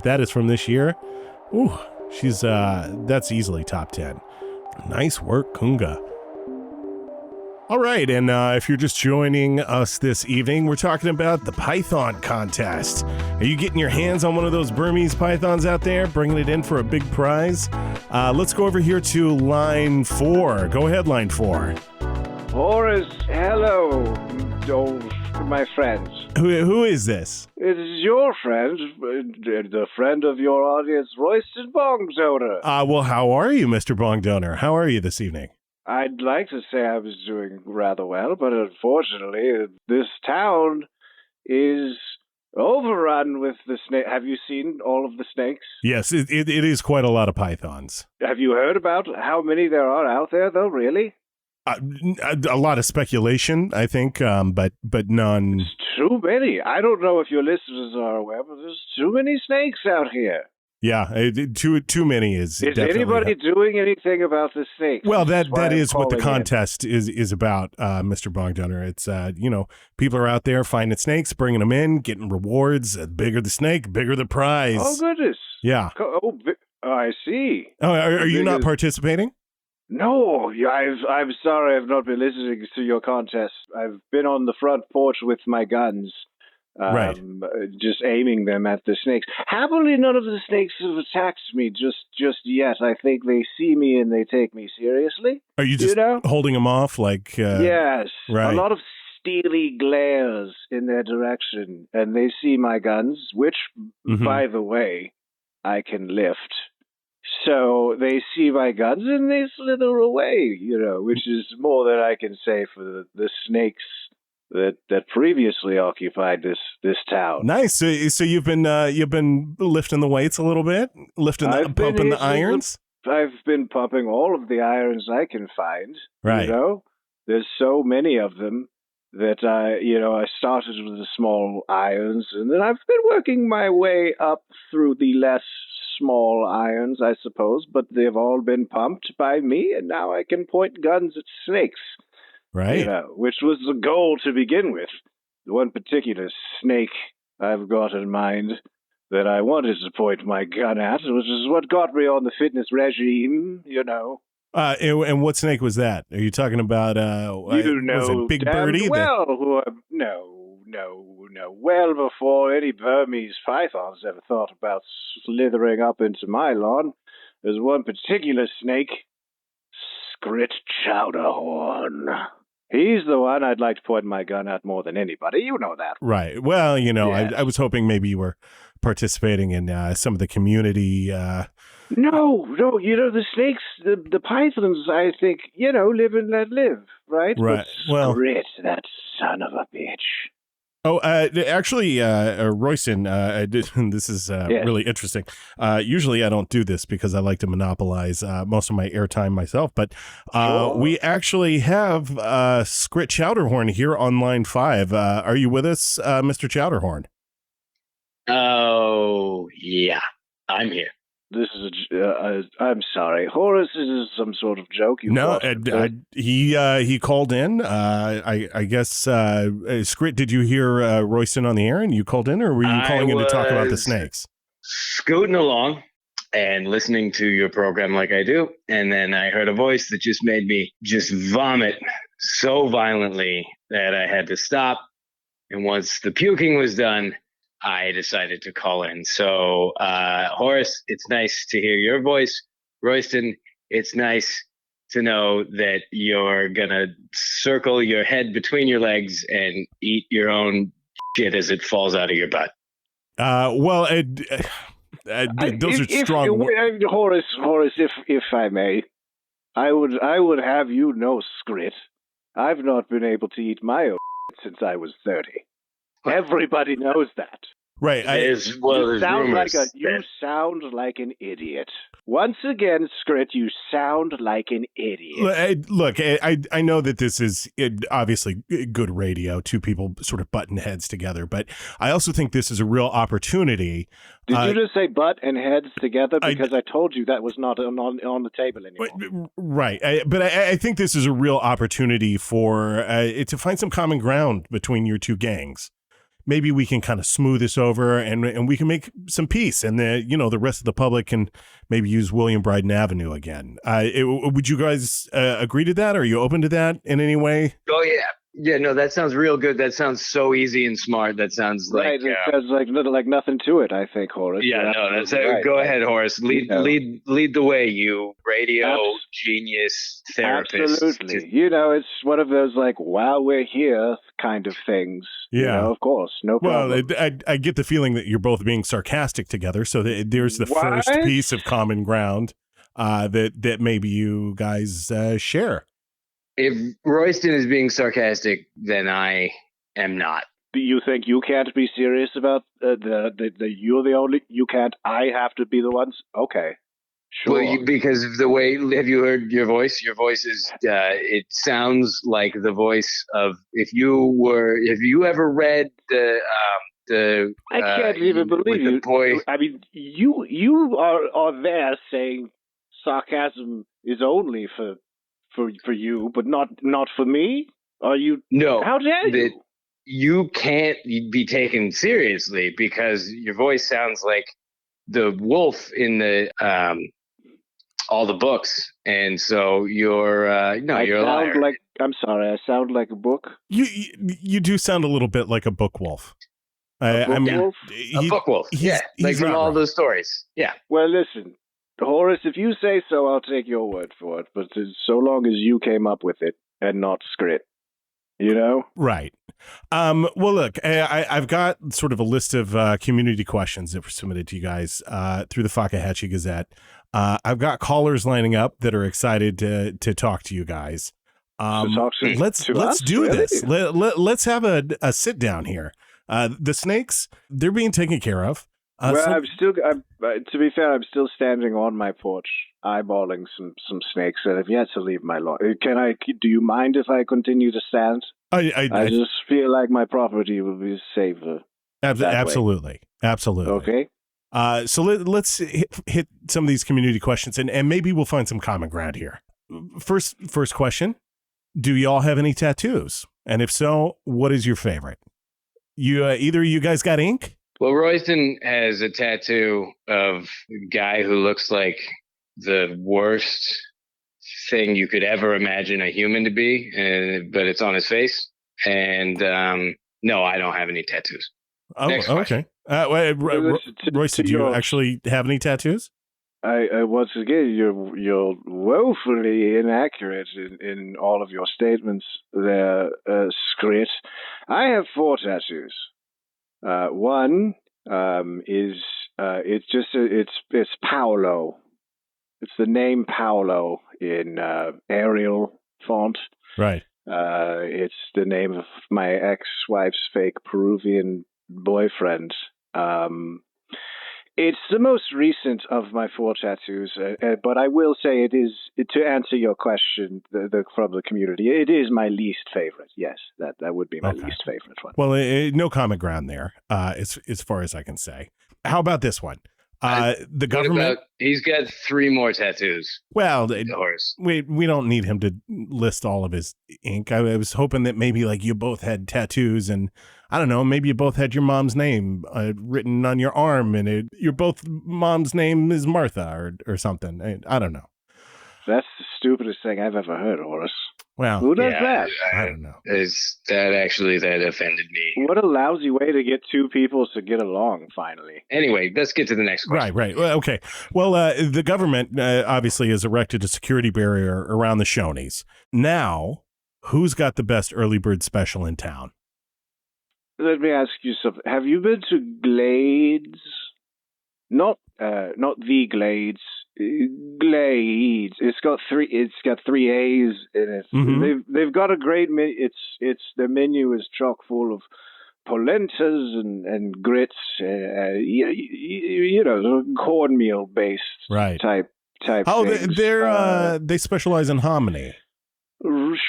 that is from this year, ooh, that's easily top 10. Nice work, Kunga. All right, and if you're just joining us this evening, we're talking about the Python contest. Are you getting your hands on one of those Burmese pythons out there, bringing it in for a big prize? Let's go over here to line 4. Go ahead, line 4. Horace, hello, my friends. Who is this? It is your friend, the friend of your audience, Royston Bongdonor. Well, how are you, Mr. Bongdonor? How are you this evening? I'd like to say I was doing rather well, but unfortunately, this town is overrun with the snake. Have you seen all of the snakes? Yes, it is quite a lot of pythons. Have you heard about how many there are out there, though, really? A lot of speculation, I think, but none. It's too many. I don't know if your listeners are aware, but there's too many snakes out here. Yeah, too many is anybody doing anything about the snakes? Well, that is what the contest is about, Mr. Bongdonor. It's people are out there finding snakes, bringing them in, getting rewards. The bigger the snake, bigger the prize. Oh goodness! Yeah. Oh, I see. Oh, are you not participating? No, I'm sorry. I've not been listening to your contest. I've been on the front porch with my guns. Right. Just aiming them at the snakes. Happily, none of the snakes have attacked me just yet. I think they see me and they take me seriously. Are you just holding them off? Like yes. Right. A lot of steely glares in their direction, and they see my guns, which, by the way, I can lift. So they see my guns and they slither away, which is more than I can say for the snakes that previously occupied this town. Nice. So you've been lifting the weights a little bit, pumping the irons. I've been pumping all of the irons I can find. Right. There's so many of them that I started with the small irons, and then I've been working my way up through the less small irons, I suppose. But they've all been pumped by me, and now I can point guns at snakes. Right. Which was the goal to begin with. The one particular snake I've got in mind that I wanted to point my gun at, which is what got me on the fitness regime, you know. And what snake was that? Are you talking about, You know, was it Big damned Birdie? well, no. Well before any Burmese pythons ever thought about slithering up into my lawn, there's one particular snake, Skrit Chowderhorn. He's the one I'd like to point my gun at more than anybody. You know that. Right. Well, you know, Yes. I was hoping maybe you were participating in some of the community. No, you know, the snakes, the pythons, I think, you know, live and let live, right? Right. But Well, Skrit, that son of a bitch. Oh, actually, Royston, this is Yes. really interesting. Usually I don't do this because I like to monopolize most of my airtime myself, but Sure. we actually have Skrit Chowderhorn here on line 5. Are you with us, Mr. Chowderhorn? Oh, yeah, I'm here. This is I'm sorry. Horace, this is some sort of joke. No, he called in. I guess, Skrit, did you hear Royston on the air and you called in, or were you calling in to talk about the snakes? Scooting along and listening to your program like I do, and then I heard a voice that just made me just vomit so violently that I had to stop. And once the puking was done, I decided to call in. So, Horace, it's nice to hear your voice. Royston, it's nice to know that you're going to circle your head between your legs and eat your own shit as it falls out of your butt. Well, those are strong words. Horace, if I may, I would have you know, Skrit, I've not been able to eat my own since I was 30. Everybody knows that. Right. There's You sound rumors. sound like an idiot. Once again, Skrit, you sound like an idiot. Look, I know that this is obviously good radio, two people sort of button heads together, but I also think this is a real opportunity. Did you just say butt and heads together? Because I told you that was not on the table anymore. Right. But I think this is a real opportunity for to find some common ground between your two gangs. Maybe we can kind of smooth this over and we can make some peace, and the rest of the public can maybe use William Bryden Avenue again. Would you guys agree to that? Are you open to that in any way? Oh, yeah. Yeah, no, that sounds real good. That sounds so easy and smart. That sounds like... Right, it sounds like nothing to it, I think, Horace. Yeah, no, that's it. Right. Go ahead, Horace. Lead the way, you radio Abs- genius therapist. Absolutely. It's one of those, like, while we're here kind of things. Yeah. Of course. No problem. Well, I get the feeling that you're both being sarcastic together, so there's the first piece of common ground that maybe you guys share. If Royston is being sarcastic, then I am not. Do you think you can't be serious about you're the only... You can't... I have to be the ones? Okay. Sure. Well, because of the way... Have you heard your voice? Your voice is... it sounds like the voice of... Have you ever read the I can't even believe you. Boy. I mean, you are there saying sarcasm is only for you, but not for me? Are you? No. How dare you? You can't be taken seriously because your voice sounds like the wolf in the all the books, and so you're you're a liar. I'm sorry, I sound like a book. You do sound a little bit like a book wolf. A book wolf. Yeah, like from all those stories. Yeah. Well, listen, Horace, if you say so, I'll take your word for it. But so long as you came up with it and not Skrit, Right. Well, look, I've got sort of a list of community questions that were submitted to you guys through the Fakahatchee Gazette. I've got callers lining up that are excited to talk to you guys. Let's do this. Let's have a sit down here. The snakes, they're being taken care of. To be fair, I'm still standing on my porch, eyeballing some snakes that have yet to leave my lawn. Do you mind if I continue to stand? I just feel like my property will be safer. Absolutely. Okay. So let's hit some of these community questions and maybe we'll find some common ground here. First question. Do y'all have any tattoos? And if so, what is your favorite? Either of you guys got ink? Well, Royston has a tattoo of a guy who looks like the worst thing you could ever imagine a human to be, but it's on his face. And no, I don't have any tattoos. Oh, Next question. okay. Royston, do you actually have any tattoos? I once again, you're woefully inaccurate in all of your statements there, Skrit. I have 4 tattoos. One is it's Paolo. It's the name Paolo in Arial font. Right. It's the name of my ex-wife's fake Peruvian boyfriend. It's the most recent of my 4 tattoos, but I will say it is, to answer your question from the community, it is my least favorite. Yes, that would be my least favorite one. Well, no common ground there, as far as I can say. How about this one? The government. He's got 3 more tattoos. Well, Horace. we don't need him to list all of his ink. I was hoping that maybe like you both had tattoos, and I don't know, maybe you both had your mom's name written on your arm, and your both mom's name is Martha or something. I don't know. That's the stupidest thing I've ever heard, Horace. Well, who does that? I don't know. That offended me. What a lousy way to get 2 people to get along, finally. Anyway, let's get to the next question. Right. Well, okay. Well, the government obviously has erected a security barrier around the Shonies. Now, who's got the best early bird special in town? Let me ask you something. Have you been to Glades? Not the Glades. Glades. It's got 3 A's in it. Mm-hmm. They've got a great their menu is chock full of polentas and grits. Cornmeal based type. Oh, things. They specialize in hominy.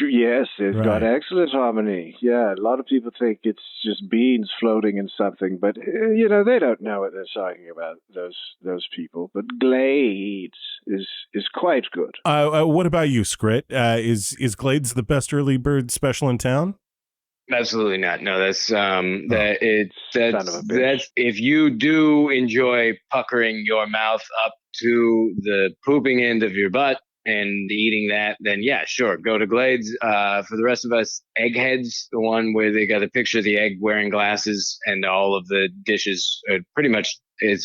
Yes, it's got excellent harmony. Yeah, a lot of people think it's just beans floating in something, but they don't know what they're talking about. Those people. But Glades is quite good. What about you, Skrit? Is Glades the best early bird special in town? Absolutely not. No, that's if you do enjoy puckering your mouth up to the pooping end of your butt and eating that, then yeah, sure, go to Glades. For the rest of us, Eggheads, the one where they got a picture of the egg wearing glasses, and all of the dishes are pretty much, I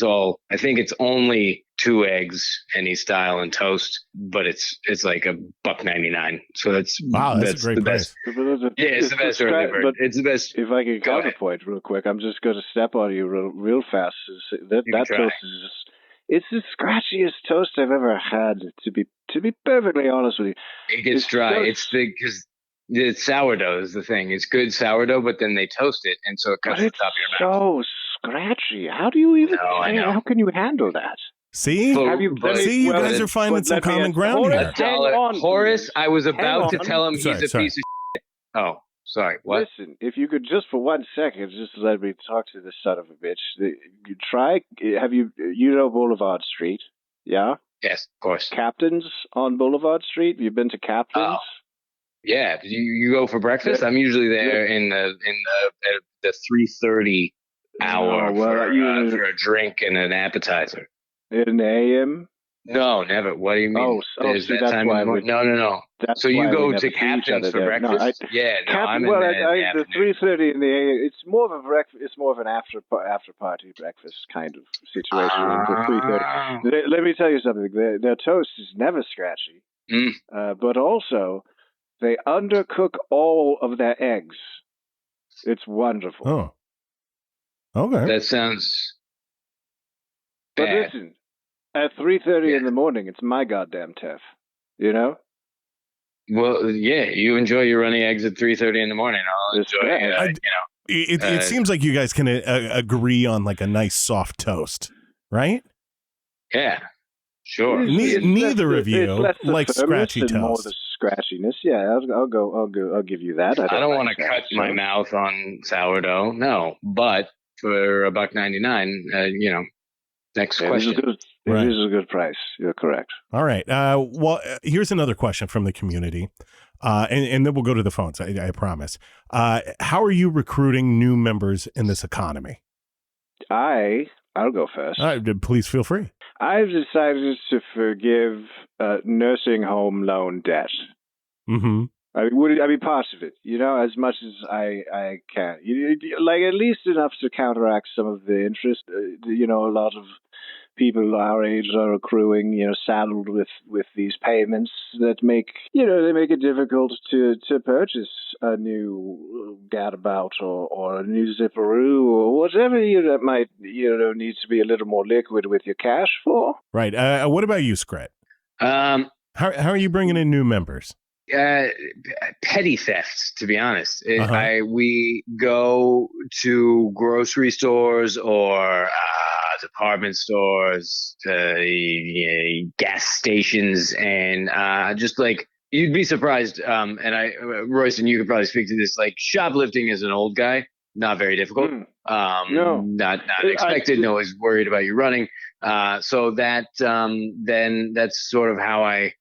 think it's only 2 eggs, any style, and toast, but it's like $1.99. So that's a great price. Yeah, it's the best early bird. But it's the best. If I can counterpoint real quick, I'm just going to step on you real fast. That toast is just, it's the scratchiest toast I've ever had. To be perfectly honest with you, it gets dry. Because the sourdough is the thing. It's good sourdough, but then they toast it, and so it cuts the top of your mouth. So scratchy. How do you even? How can you handle that? See, you guys are finding some common ground here. Horace, I was about to tell him he's a piece of shit. Oh, sorry. What? Listen, if you could just for 1 second just let me talk to this son of a bitch. You know Boulevard Street? Yeah. Yes, of course. Captain's on Boulevard Street. Have you been to Captain's? Yeah. You go for breakfast? I'm usually there in the 3:30 hour for a drink and an appetizer. In the AM? No, never. What do you mean? That's why. No. So you go to Captain's for breakfast? I'm in the 3:30 in the AM. It's more of a breakfast. It's more of an after party breakfast kind of situation. 3:30. Let me tell you something. Their toast is never scratchy, but also they undercook all of their eggs. It's wonderful. Oh, okay. That sounds bad. But listen. At 3:30 in the morning, it's my goddamn TEF. You know? Well, yeah, you enjoy your runny eggs at 3:30 in the morning. I'll enjoy it. It seems like you guys can agree on like a nice soft toast, right? Yeah, sure. Neither of you like scratchy toast. More the scratchiness. Yeah, I'll give you that. I don't want to cut my mouth on sourdough. No, but for $1.99, Next It question. is a good price. You're correct. All right. Here's another question from the community, and then we'll go to the phones. I promise. How are you recruiting new members in this economy? I'll go first. Please feel free. I've decided to forgive nursing home loan debt. Mm-hmm. I mean, part of it, as much as I can. Like, at least enough to counteract some of the interest. A lot of people our age are accruing, saddled with these payments that make it difficult to purchase a new gadabout or a new zipperoo or whatever that might needs to be a little more liquid with your cash for. Right. What about you, Skrit? How are you bringing in new members? Petty thefts, to be honest. We go to grocery stores or department stores, gas stations, and just like, you'd be surprised. Royston, you could probably speak to this. Like, shoplifting as an old guy, not very difficult. No, not expected. No one's worried about you running. So that then that's sort of how I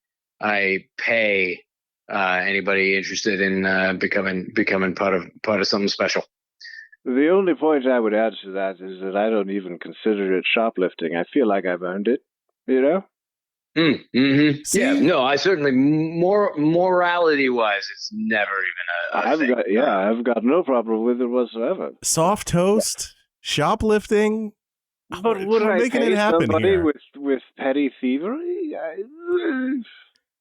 pay anybody interested in becoming part of something special. The only point I would add to that is that I don't even consider it shoplifting. I feel like I've earned it, Mm-hmm. Yeah, no, I certainly, morality-wise, it's never even a thing. I've got no problem with it whatsoever. Soft toast, shoplifting. But would I pay somebody with petty thievery?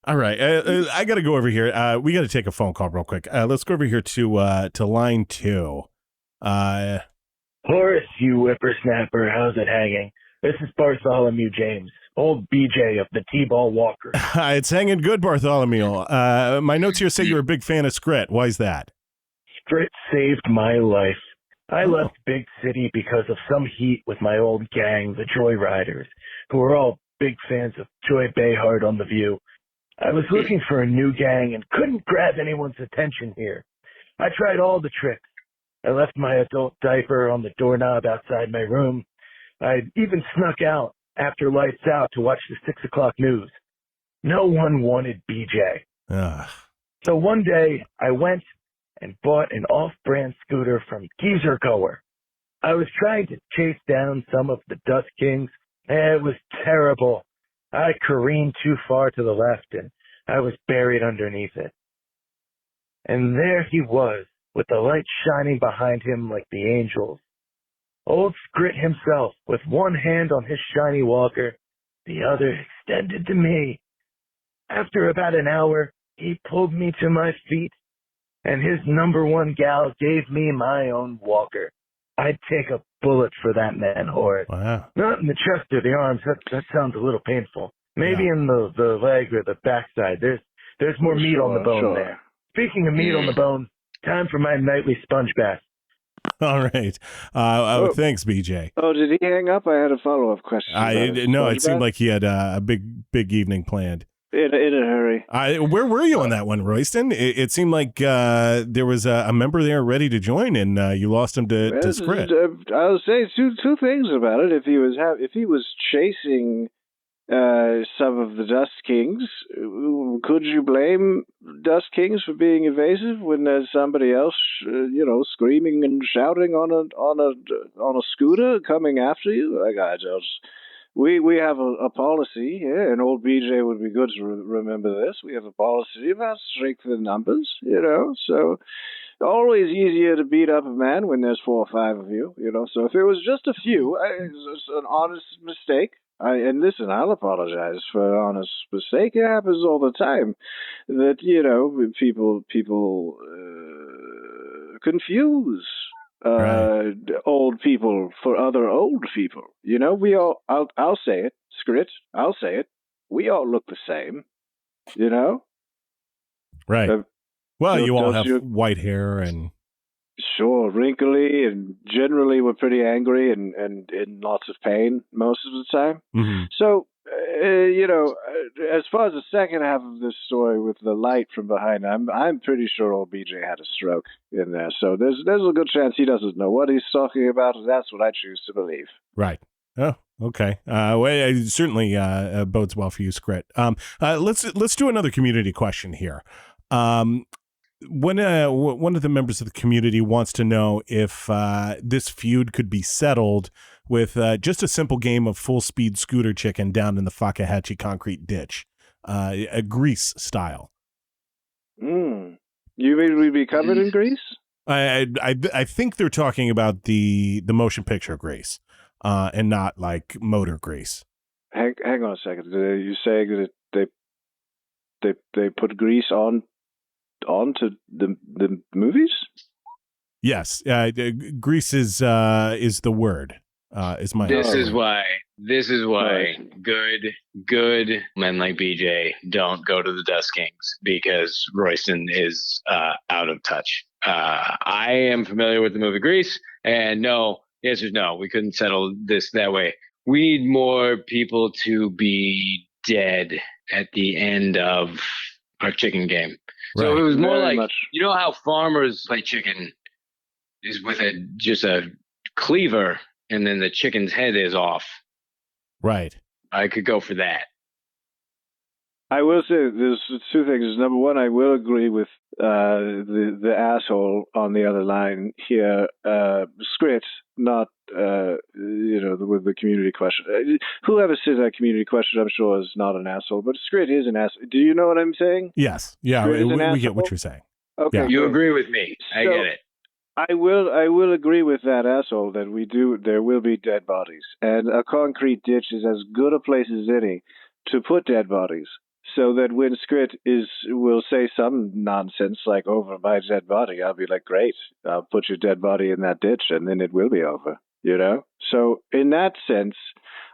All right, I got to go over here. We got to take a phone call real quick. Let's go over here to line 2. Horace, you whippersnapper, how's it hanging? This is Bartholomew James, old BJ of the T-Ball Walker. It's hanging good, Bartholomew. My notes here say you're a big fan of Skrit. Why is that? Skrit saved my life. I left Big City because of some heat with my old gang, the Joyriders, who were all big fans of Joy Behar on The View. I was looking for a new gang and couldn't grab anyone's attention here. I tried all the tricks. I left my adult diaper on the doorknob outside my room. I even snuck out after lights out to watch the 6 o'clock news. No one wanted BJ. So one day I went and bought an off-brand scooter from Geezer Goer. I was trying to chase down some of the Dust Kings. It was terrible. I careened too far to the left and I was buried underneath it. And there he was, with the light shining behind him like the angels. Old Skrit himself, with one hand on his shiny walker, the other extended to me. After about an hour, he pulled me to my feet, and his number one gal gave me my own walker. I'd take a bullet for that man, Horace. Wow. Not in the chest or the arms. That sounds a little painful. Maybe in the leg or the backside. There's more meat on the bone there. Speaking of meat on the bone, time for my nightly sponge bath. All right. Thanks, BJ. Oh, did he hang up? I had a follow-up question. No, it seemed like he had a big evening planned. In a hurry. Where were you on that one, Royston? It seemed like there was a member there ready to join, and you lost him to Skrit. I'll say two things about it. If he was chasing some of the Dust Kings, could you blame Dust Kings for being evasive when there's somebody else, screaming and shouting on a scooter coming after you? We have a policy here, and old BJ would be good to remember this. We have a policy about strength in numbers, so always easier to beat up a man when there's 4 or 5 of you, So if it was just a few, it's an honest mistake. And listen, I'll apologize for an honest mistake. It happens all the time that, people confuse old people for other old people. We all, I'll say it, Skrit, I'll say it. We all look the same, Right. You all have white hair and... Sure, wrinkly, and generally we're pretty angry and in lots of pain most of the time. Mm-hmm. So, as far as the second half of this story with the light from behind, I'm pretty sure old BJ had a stroke in there. So there's a good chance he doesn't know what he's talking about, and that's what I choose to believe. Right. Oh, okay. Well, it certainly bodes well for you, Skrit. Let's do another community question here. One of the members of the community wants to know if this feud could be settled with just a simple game of full speed scooter chicken down in the Fakahatchee concrete ditch, a grease style. You mean we'd be covered in grease? I think they're talking about the motion picture grease, and not like motor grease. Hang on a second. Are you saying that they put grease onto the movies? Yes, grease is the word. Is my This is why Right. good men like BJ don't go to the Dust Kings, because Royston is out of touch. I am familiar with the movie Grease, and no, the answer is no. We couldn't settle this that way. We need more people to be dead at the end of our chicken game. So Right. it was more Very like, much. you know how farmers play chicken is with just a cleaver, and then the chicken's head is off. right. I could go for that. I will say there's two things. Number one, I will agree with the asshole on the other line here, Skrit, not with the community question. Whoever says that community question, I'm sure is not an asshole, but Skrit is an asshole. Do you know what I'm saying? Yes. Yeah. Skrit is an We get asshole? what you're saying. Okay, Yeah. You good. agree with me. I So- get it. I will agree with that asshole that there will be dead bodies, and a concrete ditch is as good a place as any to put dead bodies, so that when Skrit will say some nonsense like over my dead body, I'll be like, great, I'll put your dead body in that ditch, and then it will be over, So in that sense,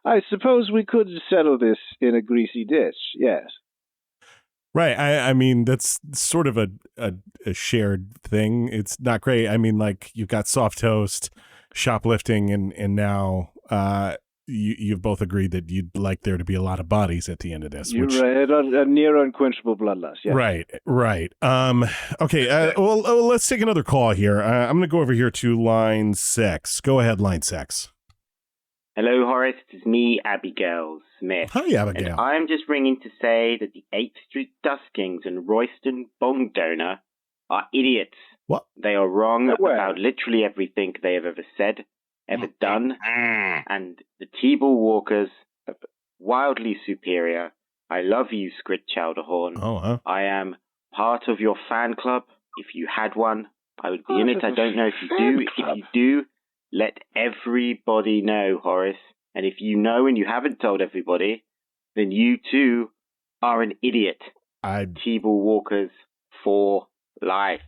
I suppose we could settle this in a greasy ditch, yes. Right. I mean, that's sort of a shared thing. It's not great. I mean, like, you've got soft toast, shoplifting, and now you've both agreed that you'd like there to be a lot of bodies at the end of this. You're right, a near unquenchable bloodlust, yes. Right. Okay. Well, let's take another call here. I'm going to go over here to line 6. Go ahead, line 6. Hello, Horace. It's me, Abigail Smith. Hi, Abigail. And I'm just ringing to say that the 8th Street Duskings and Royston Bongdonor are idiots. What? They are wrong Well. about literally everything they have ever said, ever done, and the T-Ball Walkers are wildly superior. I love you, Skrit Chowderhorn. Oh, huh? I am part of your fan club. If you had one, I would be in it. I don't know if you do. If you do, let everybody know, Horace. And if you know and you haven't told everybody, then you too are an idiot. T-Ball Walkers for life.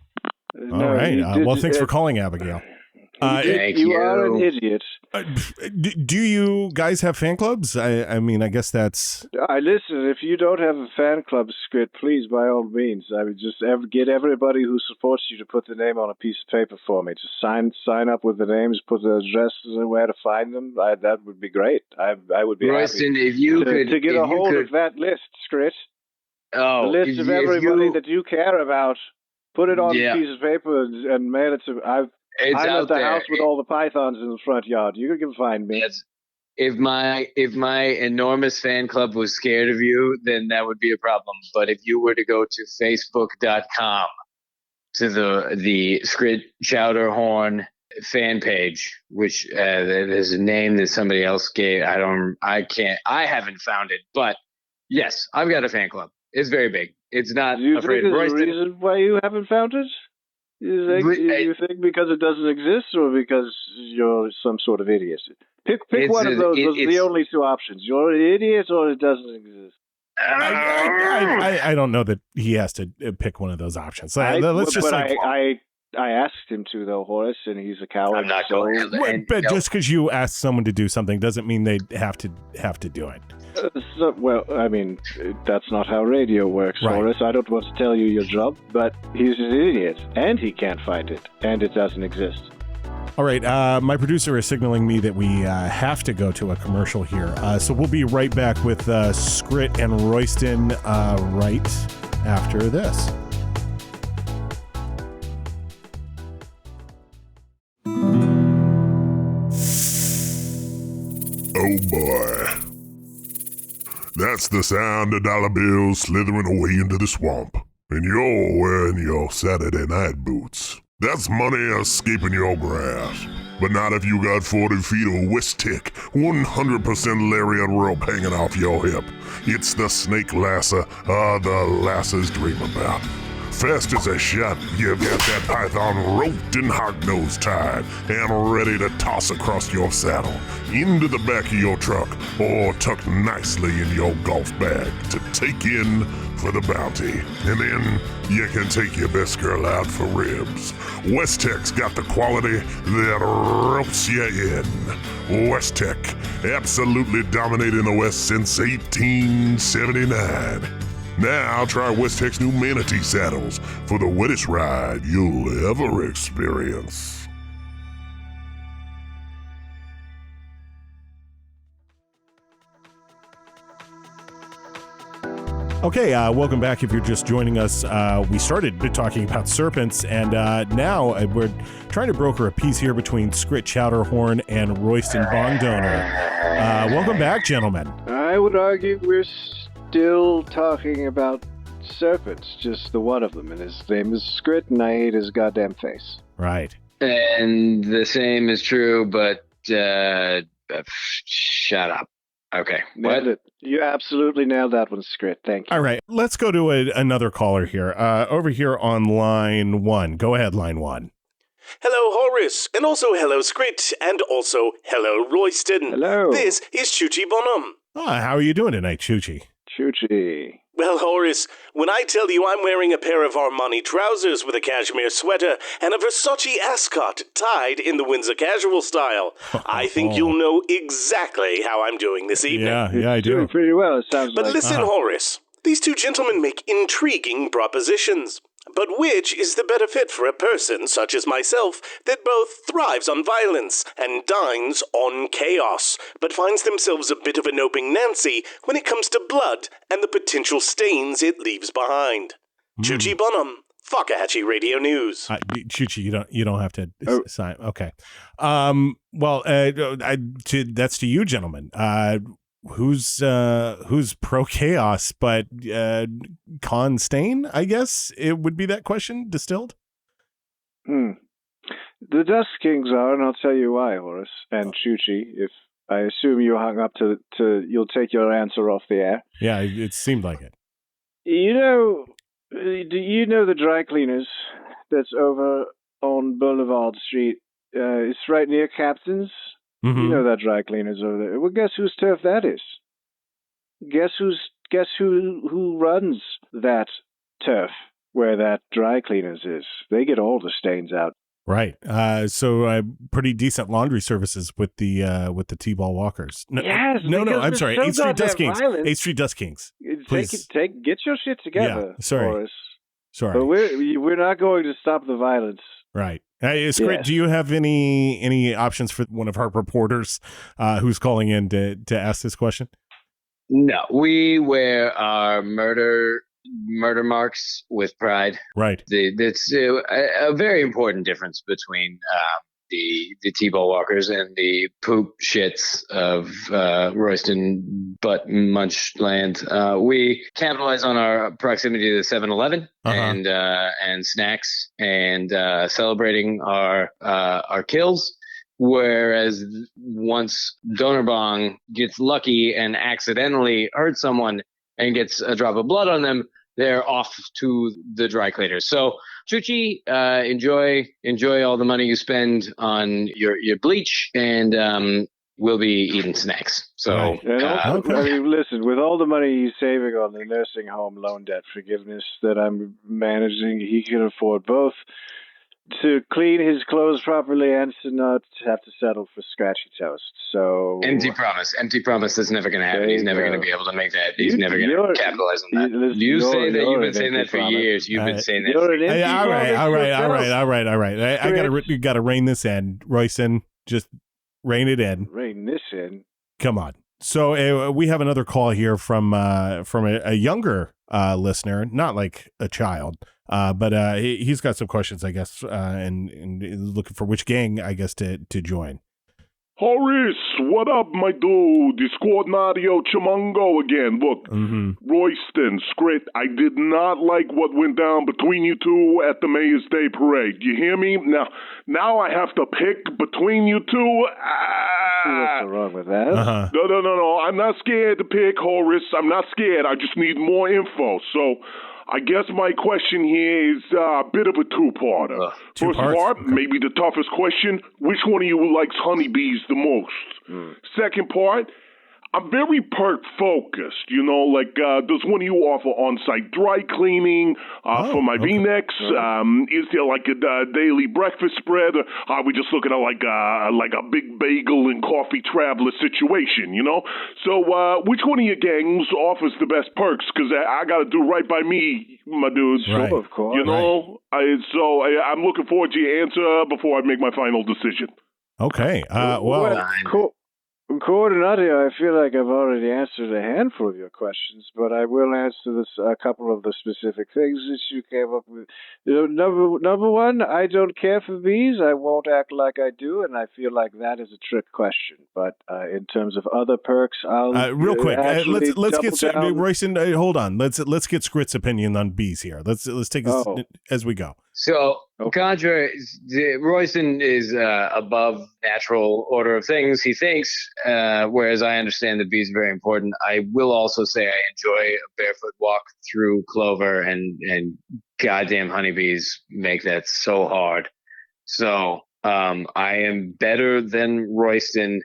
All right. Well, thanks for calling, Abigail. Thank you are an idiot. Do you guys have fan clubs? I mean, I guess that's... Listen, if you don't have a fan club, Skrit, please, by all means, I would just get everybody who supports you to put the name on a piece of paper for me. Just sign up with the names, put the addresses and where to find them. That would be great. I would be Royston, happy if you to get a hold of that list, Skrit. Oh, the list of everybody that you care about. Put it on a piece of paper and mail it to... I'm at the house with all the pythons in the front yard. You can find me. Yes. If my enormous fan club was scared of you, then that would be a problem. But if you were to go to facebook.com to the Skrit Chowderhorn fan page, which there's a name that somebody else gave. I haven't found it. But yes, I've got a fan club. It's very big. It's not Do you afraid think of there's a Royston. reason why you haven't found it? You think because it doesn't exist, or because you're some sort of idiot? Pick one of those. Those are the only two options. You're an idiot, or it doesn't exist. I don't know that he has to pick one of those options. Let's just say... I asked him to, though, Horace, and he's a coward. I'm not going to. But just because you ask someone to do something doesn't mean they have to do it. Well, I mean, that's not how radio works, Right. Horace. I don't want to tell you your job, but he's an idiot, and he can't find it, and it doesn't exist. All right, my producer is signaling me that we have to go to a commercial here. So we'll be right back with Skrit and Royston right after this. Oh boy. That's the sound of dollar bills slithering away into the swamp. And you're wearing your Saturday night boots. That's money escaping your grasp. But not if you got 40 feet of Westtech, 100% lariat rope hanging off your hip. It's the snake lasso the lasses dream about. Fast as a shot, you've got that python roped and hog-nose tied and ready to toss across your saddle, into the back of your truck, or tucked nicely in your golf bag to take in for the bounty. And then you can take your best girl out for ribs. Westtech's got the quality that ropes you in. Westtech, absolutely dominating the West since 1879. Now try Westtech's new Manatee saddles for the wettest ride you'll ever experience. Okay, welcome back. If you're just joining us, we started talking about serpents, and now we're trying to broker a peace here between Skrit Chowderhorn and Royston Bongdonor. Welcome back, gentlemen. I would argue we're still talking about serpents, just the one of them, and his name is Skrit, and I hate his goddamn face. Right. And the same is true, but shut up. Okay. Nailed it. You absolutely nailed that one, Skrit. Thank you. All right, let's go to another caller here. Over here on line 1. Go ahead, line 1. Hello, Horace, and also hello, Skrit, and also hello, Royston. Hello. This is Chuchi Bonham. How are you doing tonight, Chuchi? Chuchi. Well, Horace, when I tell you I'm wearing a pair of Armani trousers with a cashmere sweater and a Versace ascot tied in the Windsor casual style, I think you'll know exactly how I'm doing this evening. Yeah, I do. Doing pretty well, it sounds But like. listen, Horace, these two gentlemen make intriguing propositions. But which is the better fit for a person such as myself that both thrives on violence and dines on chaos, but finds themselves a bit of a noping Nancy when it comes to blood and the potential stains it leaves behind? Chuchi Bonham, Fockahatchee Radio News. Chuchi, you don't have to sign. Okay. That's to you, gentlemen. Who's pro chaos but con stain? I guess it would be that question distilled. The Dust Kings are, and I'll tell you why, Horace and Chuchi. If I assume you hung up to you'll take your answer off the air. Yeah, it seemed like it. You know, do you know the dry cleaners that's over on Boulevard Street? It's right near Captain's. Mm-hmm. You know that dry cleaners over there. Well, guess whose turf that is? Guess who runs that turf where that dry cleaners is? They get all the stains out. Right. So pretty decent laundry services with the T-ball walkers. No, yes. No. I'm sorry. So 8th Street Dust Kings. Violence. 8th Street Dust Kings. Please. Get your shit together. Yeah, sorry. Horace. Sorry. But we're not going to stop the violence. Right. Hey, Skrit, Yes. do you have any options for one of our reporters who's calling in to ask this question? No, we wear our murder marks with pride. Right. That's a very important difference between the T-ball walkers and the poop shits of Royston butt munch land. We capitalize on our proximity to the 7-Eleven and snacks and celebrating our kills. Whereas once Donor Bong gets lucky and accidentally hurts someone and gets a drop of blood on them, they're off to the dry cleaners. So, Chuchi, enjoy all the money you spend on your bleach, and we'll be eating snacks. So, right. I mean, listen, with all the money he's saving on the nursing home loan debt forgiveness that I'm managing, he can afford both to clean his clothes properly and to not have to settle for scratchy toast. So empty promise that's never going to happen. He's never going to be able to make that. He's never going to capitalize on that. You say that you've been saying that for years. You've been saying that. All right. I gotta rein this in, Royston. Just rein it in. Rein this in. Come on. So we have another call here from a younger listener, not like a child. But he's got some questions, I guess, and looking for which gang, I guess, to join. Horace, what up, my dude? It's Coordinadio Chimungo again. Look, Royston, Skrit, I did not like what went down between you two at the Mayor's Day Parade. You hear me? Now I have to pick between you two. What's wrong with that? No. I'm not scared to pick, Horace. I'm not scared. I just need more info. So I guess my question here is a bit of a two-parter. First part, maybe the toughest question, which one of you likes honeybees the most? Second part, I'm very perk-focused, does one of you offer on-site dry cleaning for my V-necks? Is there like a daily breakfast spread? Or are we just looking at like a big bagel and coffee traveler situation, So which one of your gangs offers the best perks? Because I got to do right by me, my dudes. Right. Sure, of course. I'm looking forward to your answer before I make my final decision. Okay. Cool. Coordinator, I feel like I've already answered a handful of your questions, but I will answer a couple of the specific things that you came up with. Number one, I don't care for bees. I won't act like I do, and I feel like that is a trick question. But in terms of other perks, I'll real quick. Let's get Royston. Hold on. Let's get Skrit's opinion on bees here. Let's take this as we go. So, Contra, Royston is above natural order of things, he thinks, whereas I understand that bees are very important. I will also say I enjoy a barefoot walk through clover, and goddamn honeybees make that so hard. So I am better than Royston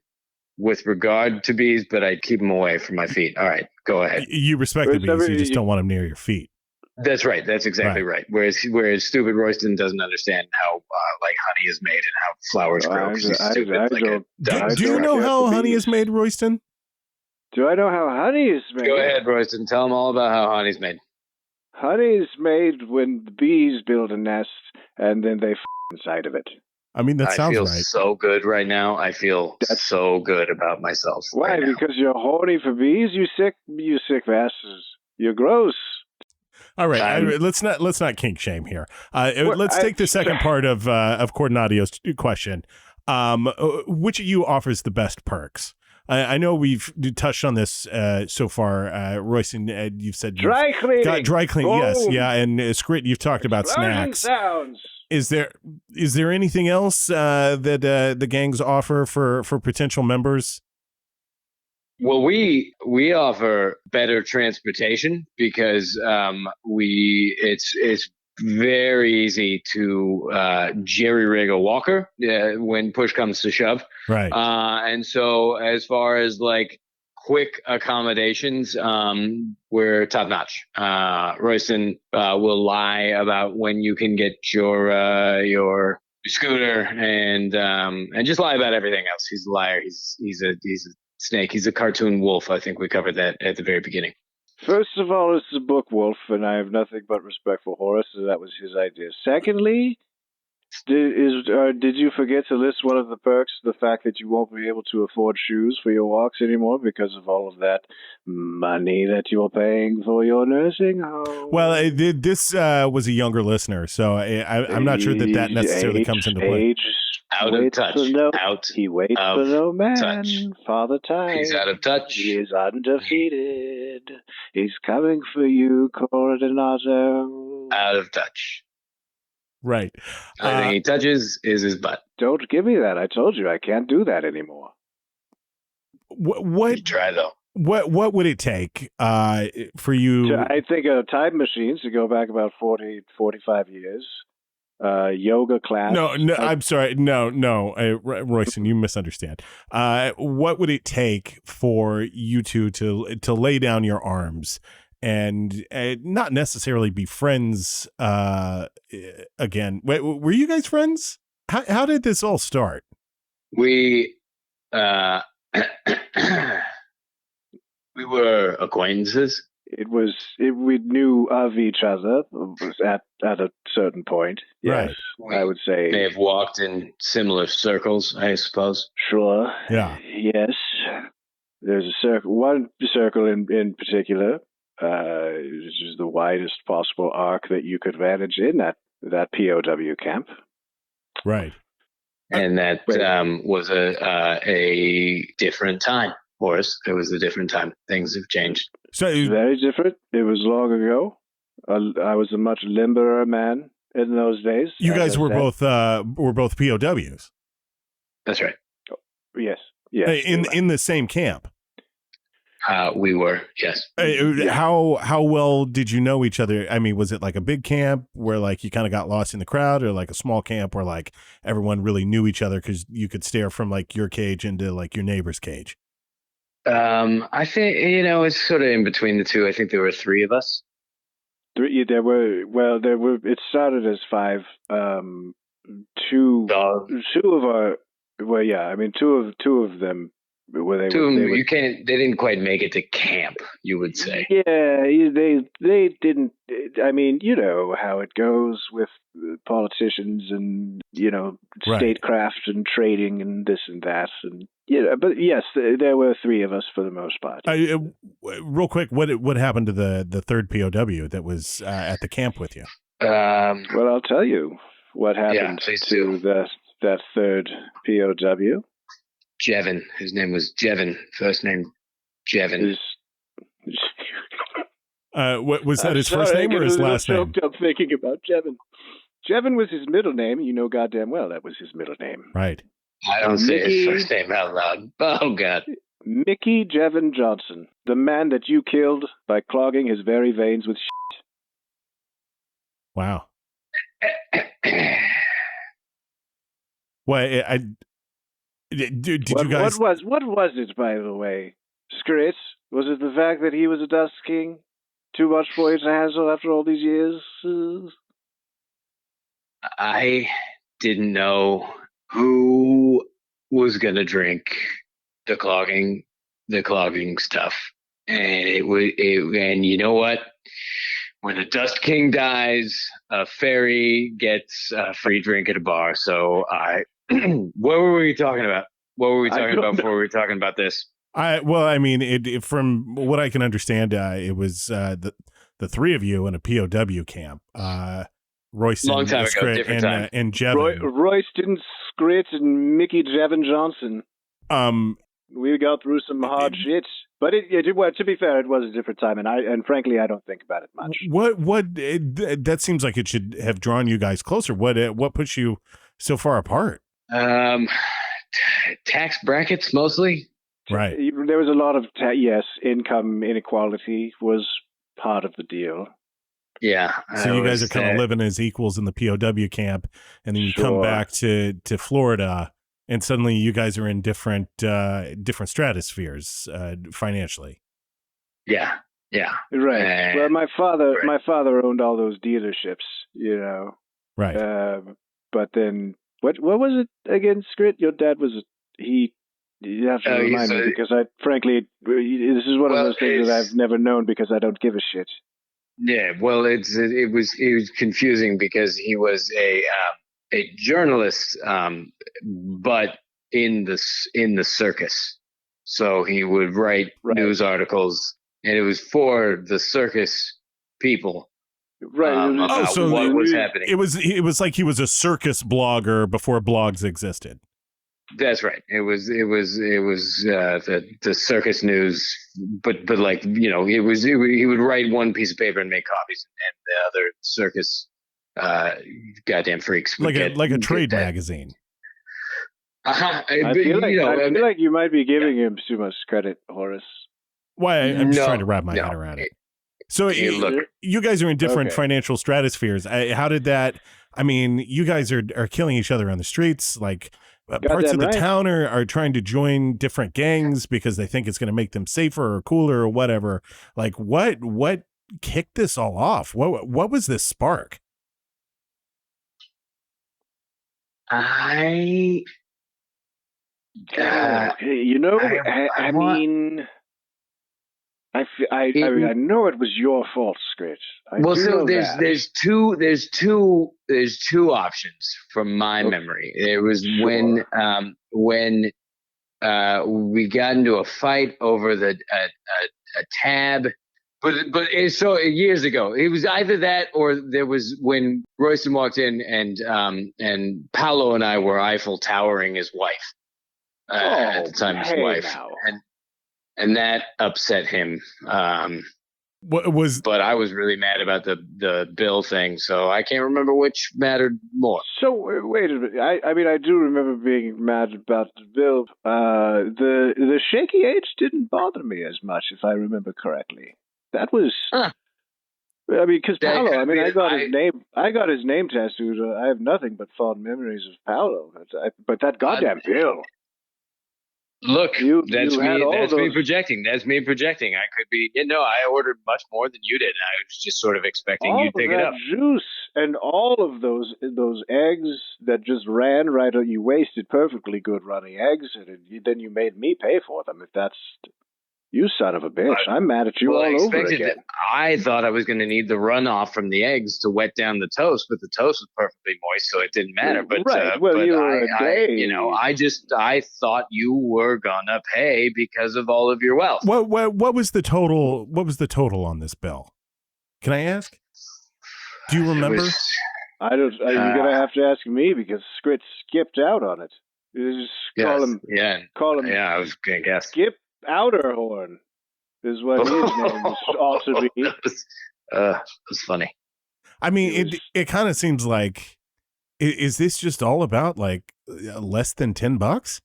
with regard to bees, but I keep them away from my feet. All right, go ahead. You respect the bees, you just don't want them near your feet. That's right. That's exactly right. Whereas stupid Royston doesn't understand how honey is made and how flowers grow. He's stupid. Do you know how honey is made, Royston? Do I know how honey is made? Go ahead, Royston. Tell them all about how honey's made. Honey is made when the bees build a nest and then they inside of it. I mean, that sounds right. I feel so good right now. I feel so good about myself. Why? Right because you're horny for bees? You sick bastards. You're gross. All right, let's not kink shame here. Let's take the second part of Coordinatio's question. Which of you offers the best perks? I know we've touched on this so far. Royston, you've said dry cleaning. Dry cleaning, yes, yeah, and Skrit, you've talked about snacks. Sounds. Is there anything else that the gangs offer for potential members? Well, we offer better transportation because it's very easy to jerry rig a walker when push comes to shove. Right. And so as far as like quick accommodations, we're top notch. Royston will lie about when you can get your scooter and just lie about everything else. He's a liar. He's a snake. He's a cartoon wolf. I think we covered that at the very beginning. First of all, it's a book wolf, and I have nothing but respect for Horace, so that was his idea. Secondly, did you forget to list one of the perks, the fact that you won't be able to afford shoes for your walks anymore because of all of that money that you're paying for your nursing home? Well, this was a younger listener, so I'm not sure that necessarily comes into play. Out of touch. He waits for no man. Touch. Father Time. He's out of touch. He is undefeated. He's coming for you, Coordinator. Out of touch. Right. The only thing he touches is his butt. Don't give me that. I told you I can't do that anymore. What? You try though. What would it take for you? I think a time machine to go back about 40, 45 years. Yoga class. No, I'm sorry. No, Royston, you misunderstand. What would it take for you two to lay down your arms and not necessarily be friends again? Wait, were you guys friends? How did this all start? We we were acquaintances. We knew of each other at a certain point. Yes, right. I would say. May have walked in similar circles, I suppose. Sure. Yeah. Yes. There's one circle in particular, which is the widest possible arc that you could manage in that POW camp. Right. And that was a different time, Horace. It was a different time. Things have changed. So very different. It was long ago. I was a much limberer man in those days. You guys were both POWs. That's right. Yes. Yes. In the same camp. We were, yes. How well did you know each other? I mean, was it like a big camp where like you kind of got lost in the crowd, or like a small camp where like everyone really knew each other because you could stare from like your cage into like your neighbor's cage? I think, it's sort of in between the two. I think there were 3 of us. There were. It started as 5. Two of our. Well, yeah. I mean, two of them. They didn't quite make it to camp, you would say. Yeah, they didn't. I mean, you know how it goes with politicians and statecraft and trading and this and that, and but yes, there were 3 of us for the most part. Real quick, what happened to the third POW that was at the camp with you? Well, I'll tell you what happened to that third POW. Jevin. His name was Jevin. First name, Jevin. What was that? His first name or his last name? I'm thinking about Jevin. Jevin was his middle name. You know goddamn well that was his middle name. Right. I don't say his first name out loud. Oh, God. Mickey Jevin Johnson. The man that you killed by clogging his very veins with shit. Wow. Well, Did you guys? What was it, by the way, Skrit? Was it the fact that he was a Dust King? Too much for you to handle after all these years? I didn't know who was gonna drink the clogging stuff, and and you know what? When a Dust King dies, a fairy gets a free drink at a bar. So what were we talking about? What were we talking about before we were talking about this? From what I can understand, it was the 3 of you in a POW camp. Royston, long time ago, Skrit, different time. And Jevin. Royston, Skrit, and Mickey Jevin Johnson. We got through some hard shit, but to be fair, it was a different time, and frankly, I don't think about it much. That seems like it should have drawn you guys closer. What pushed you so far apart? Tax brackets mostly. Right. There was a lot of income inequality was part of the deal. Yeah. So you guys are kind of living as equals in the POW camp, and then you come back to Florida, and suddenly you guys are in different stratospheres financially. Yeah. Yeah. Right. Well, my father owned all those dealerships, Right. But then what was it again, Skrit? Your dad was you have to remind me, because frankly, this is one of those things that I've never known because I don't give a shit. Yeah, well, it was confusing because he was a journalist, but in the circus. So he would write news articles, and it was for the circus people. Right. What was happening? It was like he was a circus blogger before blogs existed. That's right. It was the circus news, but like he would write one piece of paper and make copies, and the other circus goddamn freaks would like a trade magazine. I feel like you might be giving him too much credit, Horace. Why? I'm just trying to wrap my head around it. So you guys are in different financial stratospheres. How did that? I mean, you guys are killing each other on the streets. Like parts of the town are trying to join different gangs because they think it's going to make them safer or cooler or whatever. Like what kicked this all off? What was this spark? I mean, I know it was your fault, Skrit. There's two options from my memory. It was when we got into a fight over a tab But so years ago, it was either that or there was when Royston walked in and Paolo and I were Eiffel towering his wife at the time, his wife, and that upset him. But I was really mad about the bill thing, so I can't remember which mattered more. So wait a minute. I mean, I do remember being mad about the bill. The shaky age didn't bother me as much, if I remember correctly. That was. I mean, because Paolo. I mean, I got his name tattooed. I have nothing but fond memories of Paolo. But that goddamn bill. Look, that's me projecting. That's me projecting. I could be. I ordered much more than you did. I was just sort of expecting you'd pick it up. Juice and all of those eggs that just ran right. You wasted perfectly good running eggs, and then you made me pay for them. If that's you, son of a bitch, I'm mad at you all over again. I thought I was going to need the runoff from the eggs to wet down the toast, but the toast was perfectly moist, so it didn't matter. But right. Well, you were a day. I thought you were gonna pay because of all of your wealth. What was the total? What was the total on this bill? Can I ask? Do you remember? I don't. You're gonna have to ask me because Skrit skipped out on it. You just call him. Yeah. Call him. Yeah, I was gonna guess. Skip Chowderhorn is what his name ought to be. That's funny. I mean, it kind of seems like, is this just all about like less than $10?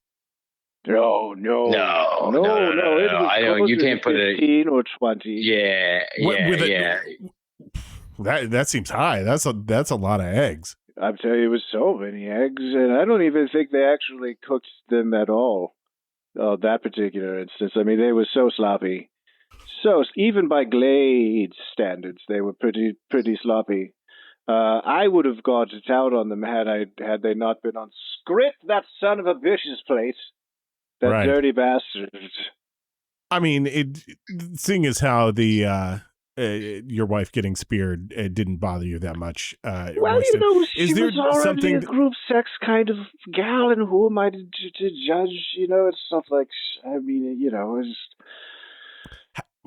No. I know you can't put it 15 or 20. Yeah. That seems high. That's a lot of eggs. I'm telling you, it was so many eggs, and I don't even think they actually cooked them at all. That particular instance. I mean, they were so sloppy. So even by Glade standards, they were pretty sloppy. I would have gone to town on them had they not been on Skrit, that son of a bitch's plate. That dirty bastard. I mean, seeing as how the your wife getting speared didn't bother you that much. Well, she was already a group sex kind of gal, and who am I to judge? It's stuff like, I mean,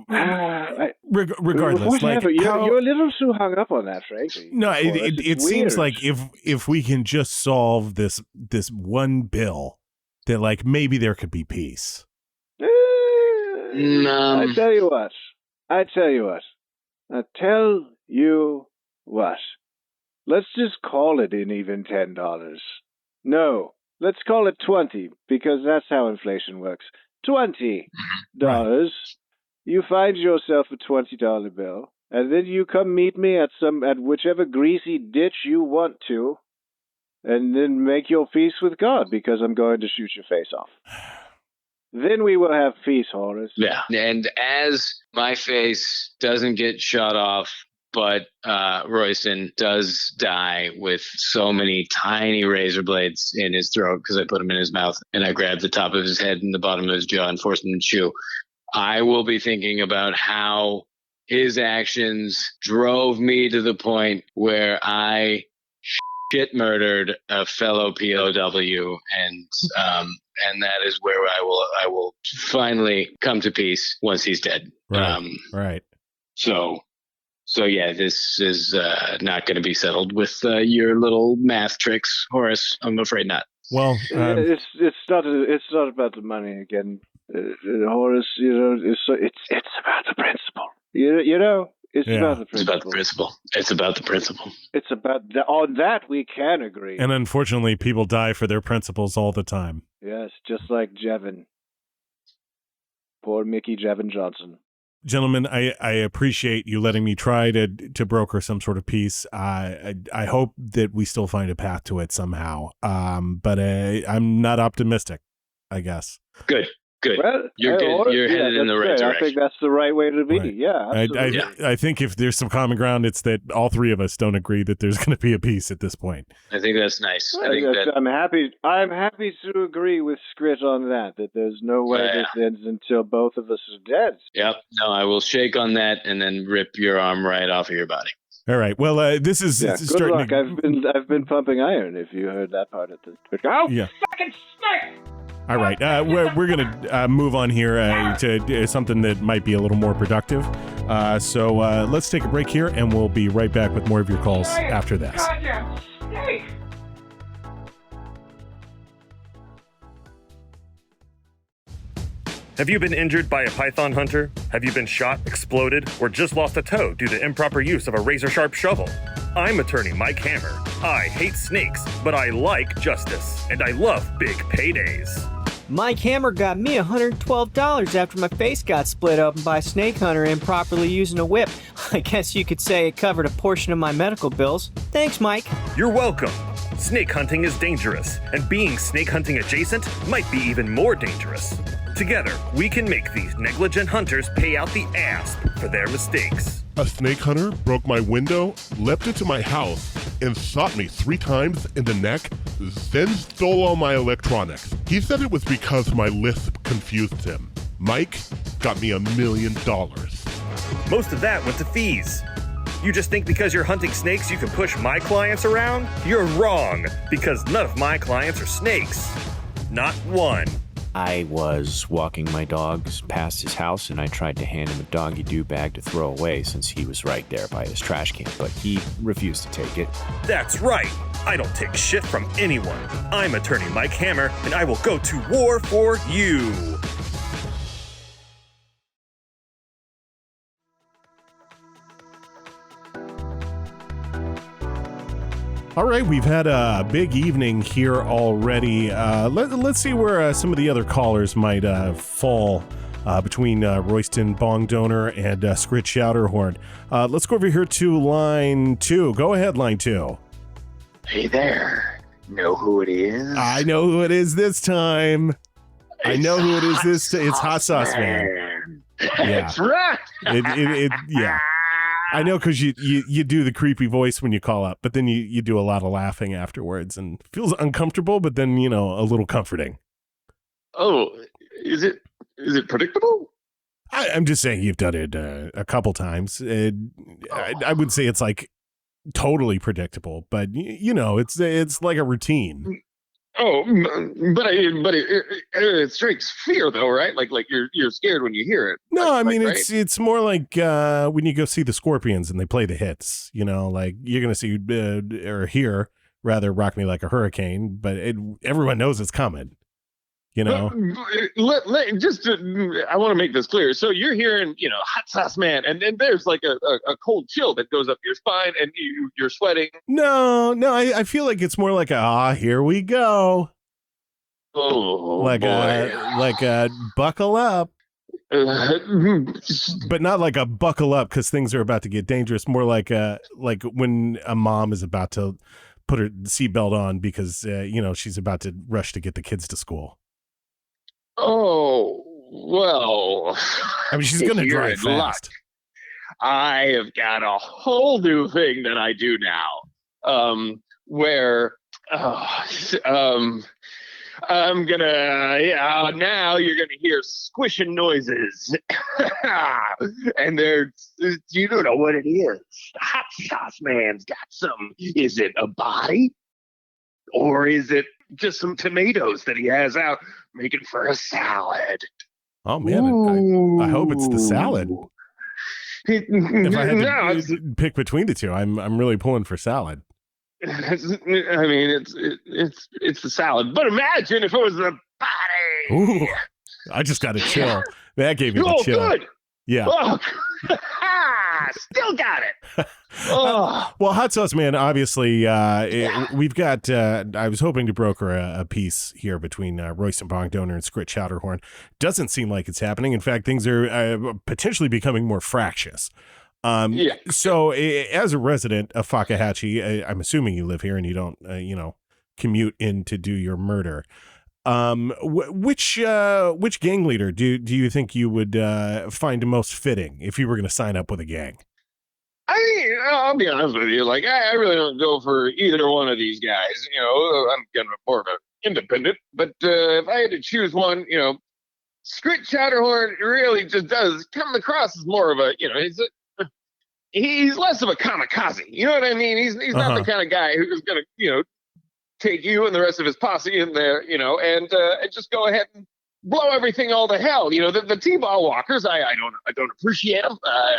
regardless, whatever. You're a little too hung up on that, frankly. No, it seems like if we can just solve this one bill, that like maybe there could be peace. I tell you what. I tell you what. Let's just call it an even $10. No, let's call it 20 because that's how inflation works. $20. Right. You find yourself a $20 bill, and then you come meet me at whichever greasy ditch you want to, and then make your peace with God because I'm going to shoot your face off. Then we will have peace, Horace. Yeah, and as my face doesn't get shot off, but Royston does die with so many tiny razor blades in his throat because I put them in his mouth and I grabbed the top of his head and the bottom of his jaw and forced him to chew. I will be thinking about how his actions drove me to the point where I shit murdered a fellow POW, and that is where I will finally come to peace once he's dead. Right. So yeah, this is not going to be settled with your little math tricks, Horace. I'm afraid not. Well, it's not about the money again, Horace. It's about the principle. It's about the principle. It's about the principle. On that we can agree. And unfortunately, people die for their principles all the time. Yes, just like Jevin. Poor Mickey Jevin Johnson. Gentlemen, I appreciate you letting me try to broker some sort of peace. I hope that we still find a path to it somehow. But I'm not optimistic, I guess. Good. Well, you're good. You're headed in the right direction. I think that's the right way to be. Right. Yeah, absolutely. I think if there's some common ground, it's that all three of us don't agree that there's going to be a peace at this point. I think that's nice. I'm happy to agree with Skrit on that. That there's no way this ends until both of us are dead. Yep. No, I will shake on that and then rip your arm right off of your body. All right. Well, this is good luck. I've been pumping iron. If you heard that part of the fucking snake. All right, we're going to move on here to something that might be a little more productive. So let's take a break here, and we'll be right back with more of your calls after this. Have you been injured by a python hunter? Have you been shot, exploded, or just lost a toe due to improper use of a razor-sharp shovel? I'm attorney Mike Hammer. I hate snakes, but I like justice, and I love big paydays. Mike Hammer got me $112 after my face got split open by a snake hunter improperly using a whip. I guess you could say it covered a portion of my medical bills. Thanks, Mike. You're welcome. Snake hunting is dangerous, and being snake hunting adjacent might be even more dangerous. Together, we can make these negligent hunters pay out the ass for their mistakes. A snake hunter broke my window, leapt into my house, and shot me 3 times in the neck, then stole all my electronics. He said it was because my lisp confused him. Mike got me $1 million. Most of that went to fees. You just think because you're hunting snakes you can push my clients around? You're wrong, because none of my clients are snakes. Not one. I was walking my dogs past his house, and I tried to hand him a doggy-doo bag to throw away since he was right there by his trash can, but he refused to take it. That's right. I don't take shit from anyone. I'm attorney Mike Hammer, and I will go to war for you. All right, we've had a big evening here already. Let's see where some of the other callers might fall between Royston Bongdonor and Skrit Chowderhorn. Let's go over here to line 2. Go ahead, line 2. Hey there. Know who it is? I know who it is this time. It's Hot Sauce Man. Yeah. That's right. Yeah. I know, because you do the creepy voice when you call up, but then you do a lot of laughing afterwards, and it feels uncomfortable, but then, a little comforting. Oh, is it predictable? I'm just saying you've done it a couple times. I would say it's like totally predictable, but it's like a routine. Oh, but it strikes fear, though, right? Like you're scared when you hear it. No, I mean, right? it's more like when you go see the Scorpions and they play the hits. Like you're gonna see or hear rather "Rock Me Like a Hurricane," but everyone knows it's coming. I want to make this clear. So you're hearing, Hot Sauce Man, and then there's like a cold chill that goes up your spine, and you're sweating. No, I feel like it's more like here we go. Oh, like a buckle up, but not like a buckle up because things are about to get dangerous. More like when a mom is about to put her seatbelt on because she's about to rush to get the kids to school. Oh, well. I mean, she's going to drive fast. Luck. I have got a whole new thing that I do now, where I'm gonna, now you're gonna hear squishing noises, and you don't know what it is. The Hot Sauce Man's got some. Is it a body, or is it just some tomatoes that he has out making for a salad? Oh man, I hope it's the salad. If I had to pick between the two, I'm really pulling for salad. I mean, it's the salad, but imagine if it was the body. Ooh, I just got a chill. That gave me the chill. Good. Yeah. Oh, still got it. Well, Hot Sauce Man, obviously, we've got, I was hoping to broker a peace here between Royston Bongdonor and Skrit Chowderhorn. Doesn't seem like it's happening. In fact, things are potentially becoming more fractious. So as a resident of Fakahatchee, I'm assuming you live here and you don't, commute in to do your murder. Which gang leader do you think you would find most fitting if you were going to sign up with a gang? I'll be honest with you. Like, I really don't go for either one of these guys. I'm kind of more of an independent. But if I had to choose one, Skrit Chowderhorn really just does come across as more of a, he's less of a kamikaze. You know what I mean? He's not the kind of guy who's going to, take you and the rest of his posse in there, and just go ahead and blow everything all to hell. You know, the T-ball walkers, I don't appreciate them. I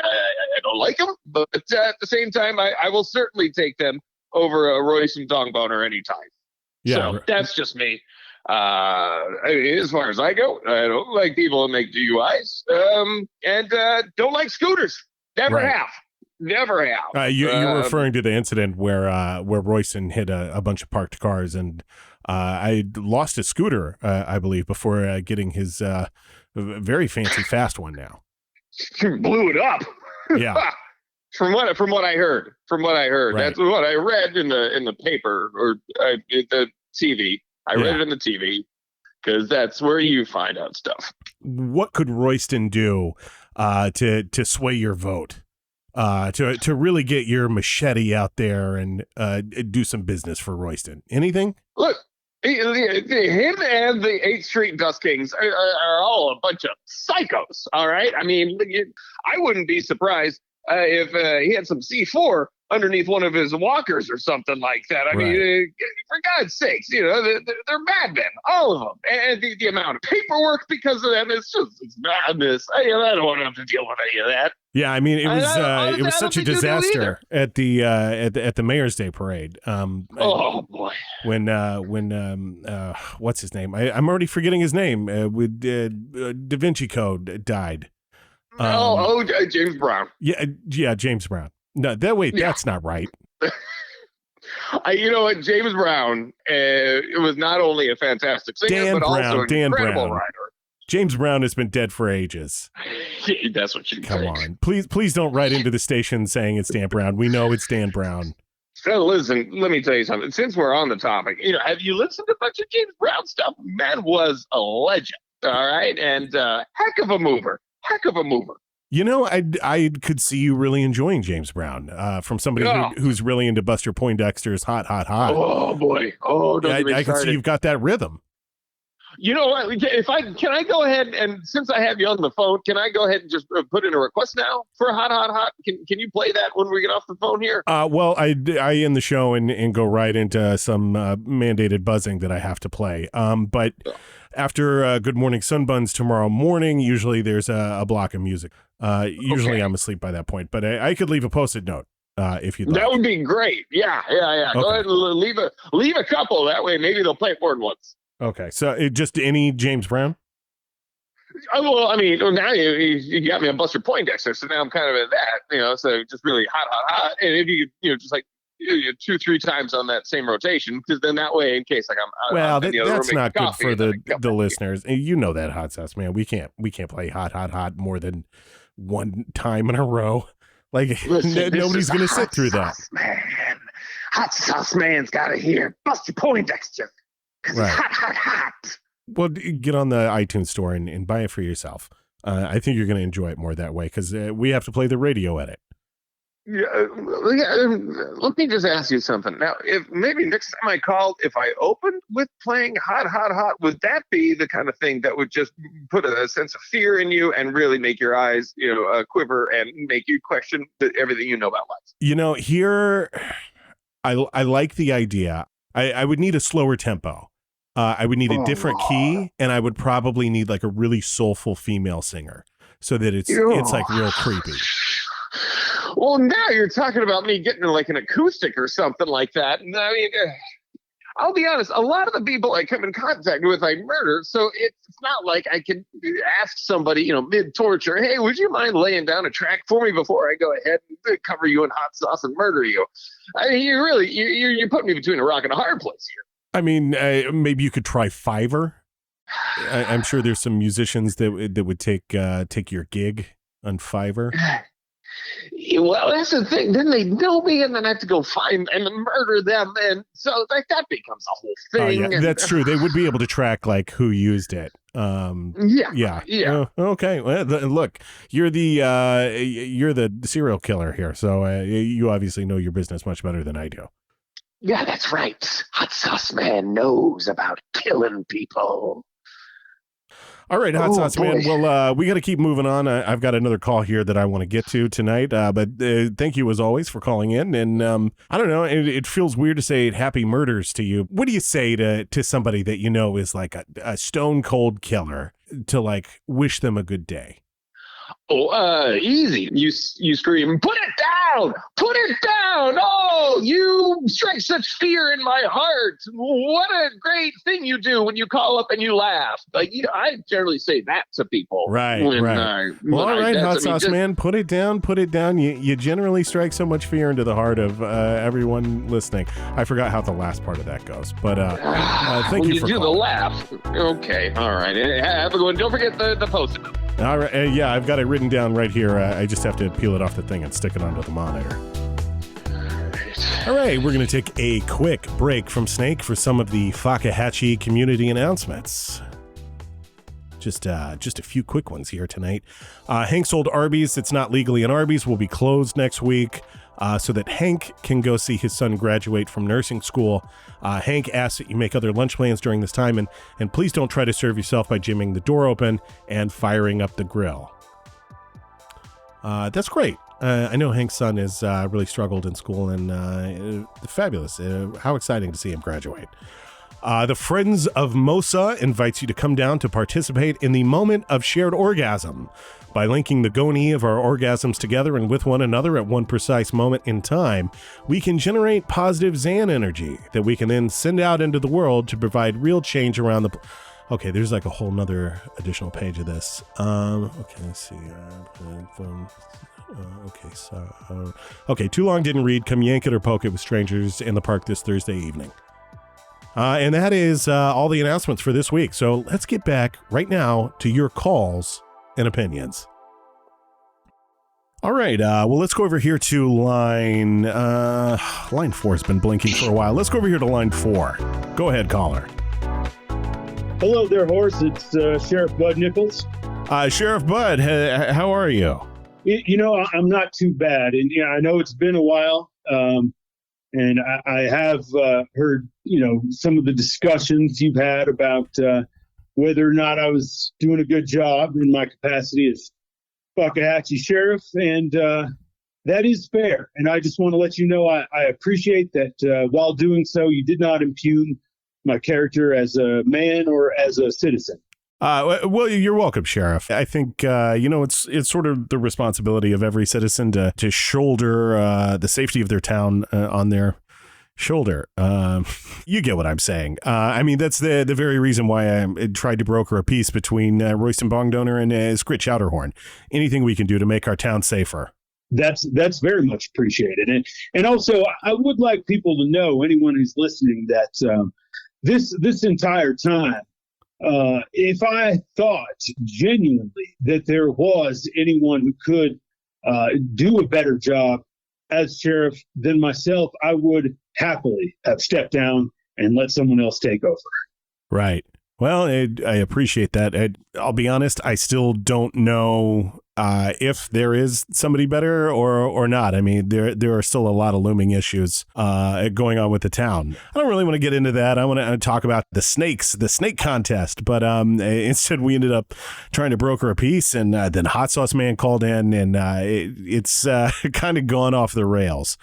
don't like them, but at the same time, I will certainly take them over a Royston Bongdonor anytime. Yeah, so that's just me. As far as I go, I don't like people who make DUIs, and don't like scooters. Never have. You're referring to the incident where Royston hit a bunch of parked cars, and I lost his scooter, I believe, before getting his very fancy fast one now. Blew it up. Yeah. From what I heard. Right. That's what I read in the paper or the TV. I read it in the TV because that's where you find out stuff. What could Royston do to sway your vote? To really get your machete out there and do some business for Royston? Anything? Look, him and the 8th Street Dust Kings are all a bunch of psychos, all right? I mean, I wouldn't be surprised if he had some C4 underneath one of his walkers or something like that. I mean, for God's sakes, you know, they're madmen, all of them. And the amount of paperwork because of them, it's madness. I don't want to have to deal with any of that. Yeah, I mean, it was such a disaster at the Mayor's Day parade. Oh boy! When what's his name? I'm already forgetting his name. When Da Vinci Code died. James Brown. Yeah, James Brown. No, that's not right. You know what, James Brown? It was not only a fantastic singer, but also an incredible writer. James Brown has been dead for ages. That's what you Come on. Please don't write into the station saying it's Dan Brown. We know it's Dan Brown. So listen, let me tell you something. Since we're on the topic, you know, have you listened to a bunch of James Brown stuff? Man was a legend, all right? And heck of a mover. You know, I could see you really enjoying James Brown from somebody who's really into Buster Poindexter's Hot, Hot, Hot. Oh, boy. Oh, don't get me I can see you've got that rhythm. You know what? Can I go ahead and since I have you on the phone, can I go ahead and just put in a request now for Hot, Hot, Hot? Can you play that when we get off the phone here? Well, I end the show and go right into some mandated buzzing that I have to play. But after Good Morning Sunbuns tomorrow morning, usually there's a block of music. Usually I'm asleep by that point, but I could leave a Post-it note if you'd like. That would be great. Yeah. Okay. Go ahead and leave a couple. That way maybe they'll play it more than once. Okay, so just any James Brown? Well, I mean, now you got me on Buster Poindexter, so now I'm kind of at that, you know, so just really hot. And if you just like 2-3 times on that same rotation, because then that way, in case like I'm that's not good for the listeners. You know that, Hot Sauce Man. We can't play hot more than one time in a row. Like nobody's going to sit through that. Man. Hot Sauce Man's got to hear Buster Poindexter. Right. Hot. Well, get on the iTunes store and buy it for yourself. I think you're going to enjoy it more that way because we have to play the radio edit. Let me just ask you something. Now, if maybe next time I called, if I opened with playing hot, would that be the kind of thing that would just put a sense of fear in you and really make your eyes, quiver and make you question everything you know about life? You know, here, I like the idea. I would need a slower tempo. I would need a different key, and I would probably need like a really soulful female singer so that it's like real creepy. Well, now you're talking about me getting like an acoustic or something like that. And I mean, I'll be honest, a lot of the people I come in contact with, I murder. So it's not like I can ask somebody, mid-torture, hey, would you mind laying down a track for me before I go ahead and cover you in hot sauce and murder you? I mean, you're putting me between a rock and a hard place here. I mean, maybe you could try Fiverr. I'm sure there's some musicians that would take your gig on Fiverr. Well, that's the thing. Then they know me, and then I have to go find and murder them, and so like that becomes a whole thing. Yeah, that's true. They would be able to track like who used it. Yeah. Okay. Well, look, you're the serial killer here, so you obviously know your business much better than I do. Yeah, that's right. Hot Sauce Man knows about killing people. All right, Hot Sauce Man. Well, we got to keep moving on. I've got another call here that I want to get to tonight. But thank you as always for calling in. And I don't know, it feels weird to say happy murders to you. What do you say to somebody that you know is like a stone cold killer to like wish them a good day? Oh, easy. You scream, put it down! Put it down! Oh, you strike such fear in my heart. What a great thing you do when you call up and you laugh. Like, I generally say that to people. Right. All right, Hot Sauce Man, put it down, put it down. You generally strike so much fear into the heart of everyone listening. I forgot how the last part of that goes, but thank you for calling. The laugh. Okay, all right. Have a good one. Don't forget the post-it. All right, yeah, I've got it written down right here. I just have to peel it off the thing and stick it onto the monitor. All right, we're going to take a quick break from Snake for some of the Fakahatchee community announcements. Just a few quick ones here tonight. Hank's old Arby's that's not legally an Arby's will be closed next week so that Hank can go see his son graduate from nursing school. Hank asks that you make other lunch plans during this time, and please don't try to serve yourself by jamming the door open and firing up the grill. That's great. I know Hank's son has really struggled in school, and fabulous. How exciting to see him graduate. The Friends of Mosa invites you to come down to participate in the moment of shared orgasm. By linking the goni of our orgasms together and with one another at one precise moment in time, we can generate positive Zan energy that we can then send out into the world to provide real change around the... Okay, there's like a whole nother additional page of this. Okay, let's see. Okay, Too Long Didn't Read. Come yank it or poke it with strangers in the park this Thursday evening. And that is all the announcements for this week. So let's get back right now to your calls and opinions. All right, well, let's go over here to line 4 has been blinking for a while. Let's go over here to line 4. Go ahead, caller. Hello there, Horace. It's Sheriff Bud Nichols. Sheriff Bud, how are you? I'm not too bad. And I know it's been a while. And I have heard, some of the discussions you've had about whether or not I was doing a good job in my capacity as Fakahatchee Sheriff. And that is fair. And I just want to let you know I appreciate that while doing so, you did not impugn my character as a man or as a citizen. Well, you're welcome, Sheriff. I think, it's sort of the responsibility of every citizen to shoulder the safety of their town on their shoulder. You get what I'm saying. That's the very reason why I tried to broker a peace between Royston Bongdonor and Skrit Chowderhorn. Anything we can do to make our town safer. That's very much appreciated. And also, I would like people to know, anyone who's listening, that this entire time, if I thought genuinely that there was anyone who could do a better job as sheriff than myself, I would happily have stepped down and let someone else take over. Right. Well, I appreciate that. I'll be honest, I still don't know if there is somebody better or not. I mean, there are still a lot of looming issues going on with the town. I don't really want to get into that. I want to talk about the snake contest, but instead we ended up trying to broker a peace, and then Hot Sauce Man called in, and it's kind of gone off the rails,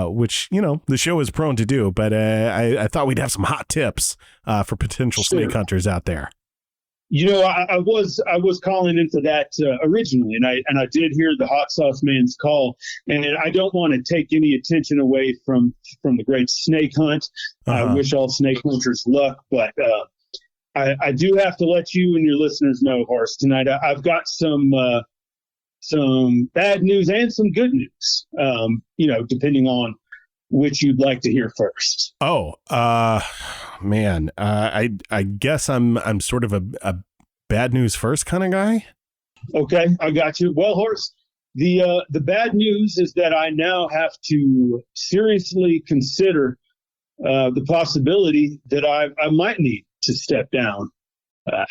which, the show is prone to do, but I thought we'd have some hot tips for potential snake hunters out there. I was calling into that originally, and I did hear the Hot Sauce Man's call, and I don't want to take any attention away from the great snake hunt. I wish all snake hunters luck, but I do have to let you and your listeners know, Horace, tonight I've got some bad news and some good news. Depending on which you'd like to hear first. Oh, man, I guess I'm sort of a bad news first kind of guy. Okay, I got you. Well, Horace, the bad news is that I now have to seriously consider the possibility that I might need to step down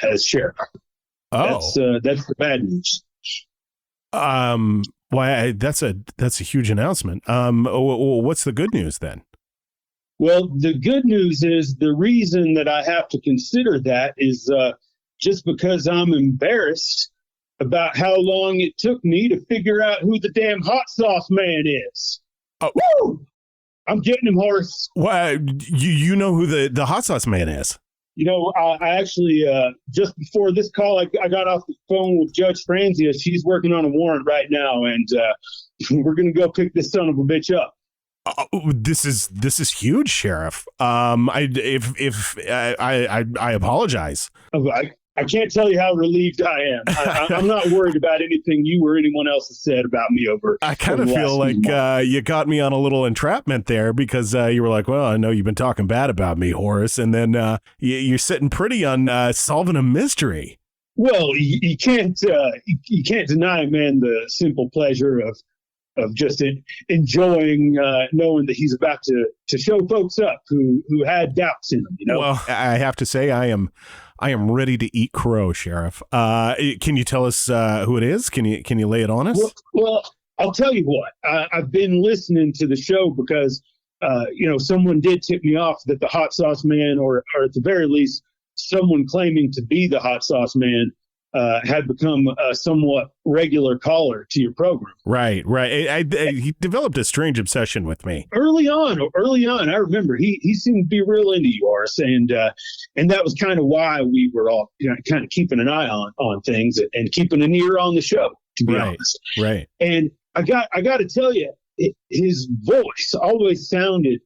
as sheriff. Oh, that's the bad news. Why? That's a huge announcement. What's the good news then? Well, the good news is the reason that I have to consider that is just because I'm embarrassed about how long it took me to figure out who the damn hot sauce man is. Oh. Woo! I'm getting him, Horace. Well, you know who the hot sauce man is? You know, I actually, just before this call, I got off the phone with Judge Franzia. She's working on a warrant right now, and we're going to go pick this son of a bitch up. This is huge, Sheriff. I apologize. I can't tell you how relieved I am. I'm not worried about anything you or anyone else has said about me over. I kind of feel like you got me on a little entrapment there because you were like, well, I know you've been talking bad about me, Horace. And then you're sitting pretty on solving a mystery. Well, you can't deny, man, the simple pleasure of just enjoying knowing that he's about to show folks up who had doubts in him. You know? Well, I have to say I am ready to eat crow, Sheriff. Can you tell us who it is? Can you lay it on us? Well, I'll tell you what. I've been listening to the show because someone did tip me off that the hot sauce man, or at the very least, someone claiming to be the hot sauce man, had become a somewhat regular caller to your program. Right. He developed a strange obsession with me. Early on, I remember he seemed to be real into you, Horace, and that was kind of why we were all kind of keeping an eye on things and keeping an ear on the show, to be honest. Right. And I got to tell you, his voice always sounded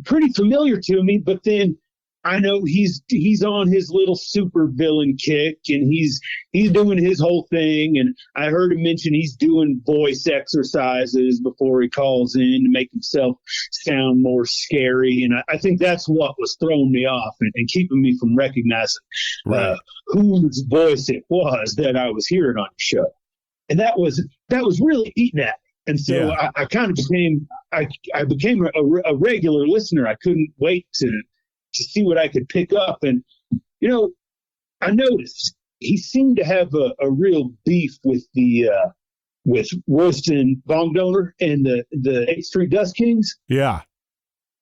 pretty familiar to me, but then I know he's on his little super villain kick, and he's doing his whole thing. And I heard him mention he's doing voice exercises before he calls in to make himself sound more scary. And I think that's what was throwing me off and keeping me from recognizing whose voice it was that I was hearing on the show. And that was really eating at me. And so I kind of became a regular listener. I couldn't wait to see what I could pick up. And, I noticed he seemed to have a real beef with with Royston Bongdonor and the 8th Street Dust Kings. Yeah.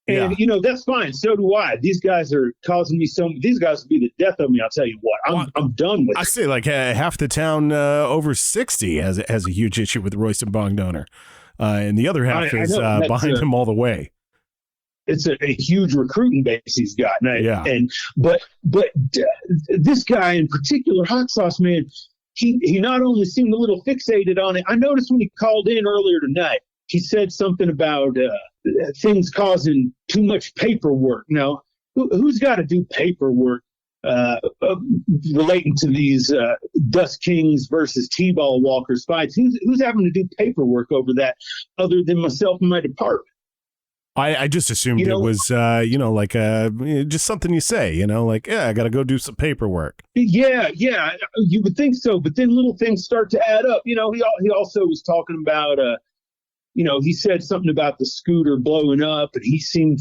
And, that's fine. So do I. These guys are causing me these guys will be the death of me. I'll tell you what, I'm done with it. I say like half the town over 60 has a huge issue with Royston Bongdonor. And the other half is behind him all the way. It's a huge recruiting base he's got. But this guy in particular, hot sauce man, he not only seemed a little fixated on it. I noticed when he called in earlier tonight, he said something about things causing too much paperwork. Now, who's got to do paperwork relating to these Dust Kings versus T-ball walkers fights? Who's having to do paperwork over that other than myself and my department? I just assumed it was, just something you say, I got to go do some paperwork. Yeah, you would think so. But then little things start to add up. He also was talking about, he said something about the scooter blowing up, and he seemed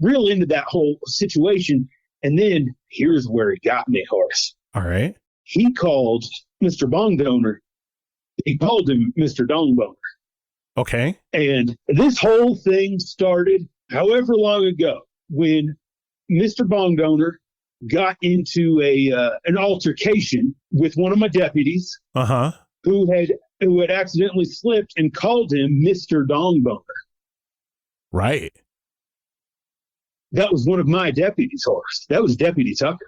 real into that whole situation. And then here's where he got me, Horace. All right. He called Mr. Bongdonor. He called him Mr. Dongboner. Okay. And this whole thing started however long ago when Mr. Bongdonor got into an altercation with one of my deputies who had accidentally slipped and called him Mr. Dongboner. Right. That was one of my deputies, Horace. That was Deputy Tucker.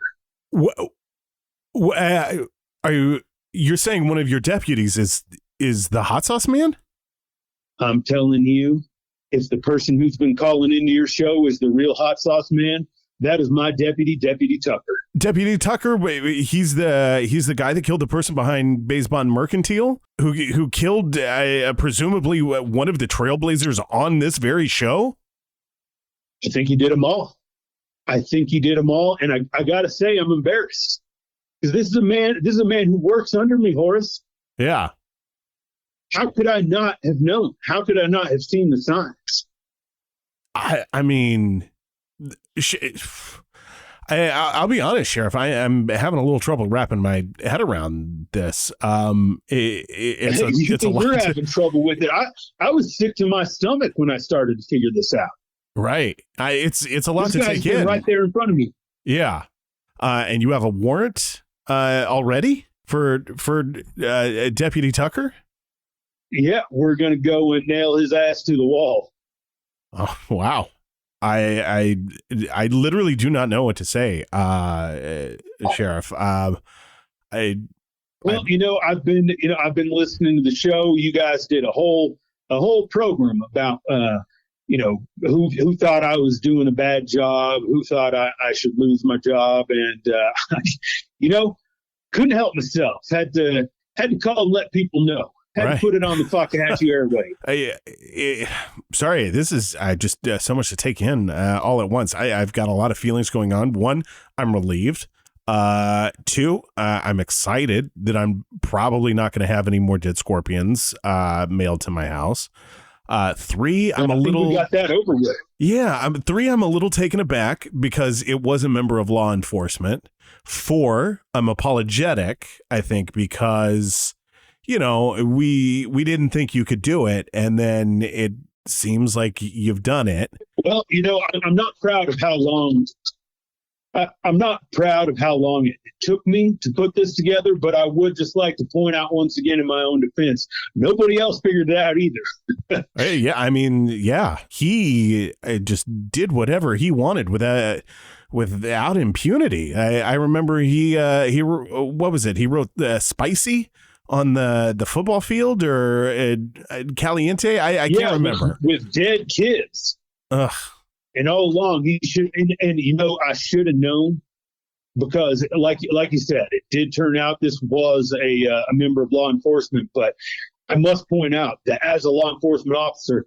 You're saying one of your deputies is the hot sauce man? I'm telling you, if the person who's been calling into your show is the real hot sauce man, that is my deputy, Deputy Tucker. Deputy Tucker, wait, he's the guy that killed the person behind Baysbond Mercantile, who killed presumably one of the trailblazers on this very show. I think he did them all. And I gotta say, I'm embarrassed because this is a man who works under me, Horace. Yeah. How could I not have known? How could I not have seen the signs? I mean, I'll be honest, Sheriff. I'm having a little trouble wrapping my head around this. It's a lot. You're having trouble with it. I was sick to my stomach when I started to figure this out. Right. It's a lot to take in. Right there in front of me. Yeah. and you have a warrant already for Deputy Tucker? Yeah, we're going to go and nail his ass to the wall. Oh, wow. I literally do not know what to say, Sheriff. I've been listening to the show. You guys did a whole program about who thought I was doing a bad job, who thought I should lose my job, and couldn't help myself. Had to call and let people know. Had to put it on the Fakahatchee airway. Sorry, this is just so much to take in all at once. I've got a lot of feelings going on. One, I'm relieved. Two, I'm excited that I'm probably not going to have any more dead scorpions mailed to my house. Three, I'm a little. We got that over with. Yeah, I'm a little taken aback because it was a member of law enforcement. Four, I'm apologetic. I think because we didn't think you could do it, and then it seems like you've done it. Well, I'm not proud of how long. I'm not proud of how long it took me to put this together, but I would just like to point out once again in my own defense, nobody else figured it out either. He just did whatever he wanted without impunity. I remember he what was it? He wrote spicy on the football field or caliente. I can't remember. With dead kids. Ugh. And all along, he should, and I should have known because, like you said, it did turn out this was a member of law enforcement. But I must point out that as a law enforcement officer,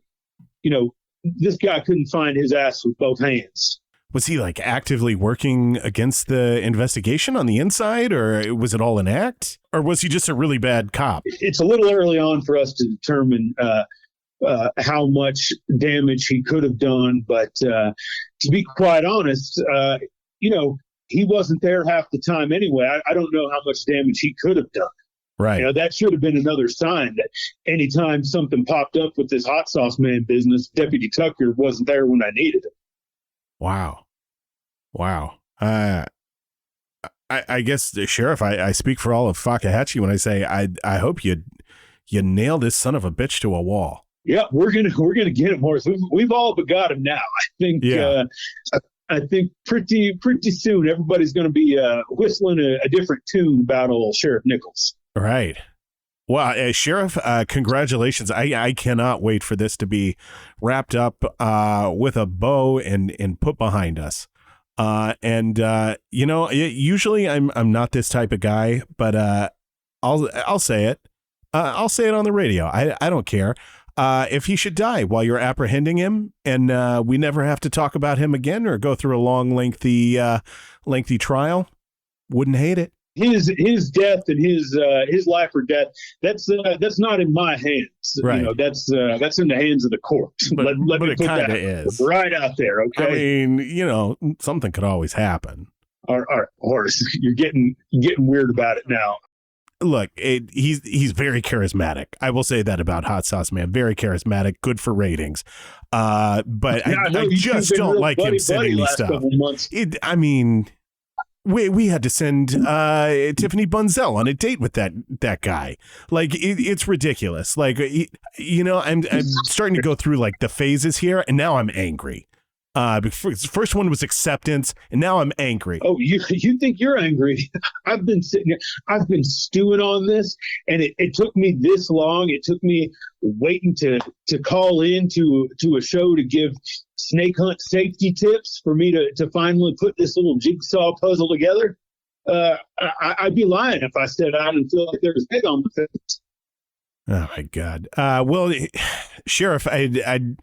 this guy couldn't find his ass with both hands. Was he actively working against the investigation on the inside, or was it all an act, or was he just a really bad cop? It's a little early on for us to determine how much damage he could have done. But to be quite honest, he wasn't there half the time anyway. I don't know how much damage he could have done. Right. That should have been another sign that anytime something popped up with this hot sauce man business, Deputy Tucker wasn't there when I needed him. Wow. I guess, Sheriff, I speak for all of Fakahatchee when I say I hope you nail this son of a bitch to a wall. Yeah, we're gonna get him, Horace. We've all but got him now. I think. Yeah. I think pretty soon everybody's going to be whistling a different tune about old Sheriff Nichols. Right. Well, Sheriff, congratulations. I cannot wait for this to be wrapped up with a bow and put behind us. Usually I'm not this type of guy, but I'll say it. I'll say it on the radio. I don't care. If he should die while you're apprehending him and we never have to talk about him again or go through a long, lengthy trial, wouldn't hate it. His death and his life or death, that's not in my hands. Right. That's in the hands of the courts. But let me it put kind of that is right out there. Okay. I mean, something could always happen. All right, Horace, you're getting weird about it now. Look, he's very charismatic. I will say that about Hot Sauce Man. Very charismatic, good for ratings. But I just don't like him sending me stuff. We had to send Tiffany Bunzel on a date with that guy. It's ridiculous. I'm starting to go through the phases here, and now I'm angry. First one was acceptance, and now I'm angry. Oh, you think you're angry? I've been sitting here, I've been stewing on this, and it took me this long. It took me waiting to call in to a show to give snake hunt safety tips for me to finally put this little jigsaw puzzle together. I'd be lying if I said I didn't feel like there was head on my face. Oh my God. Well, Sheriff, I'd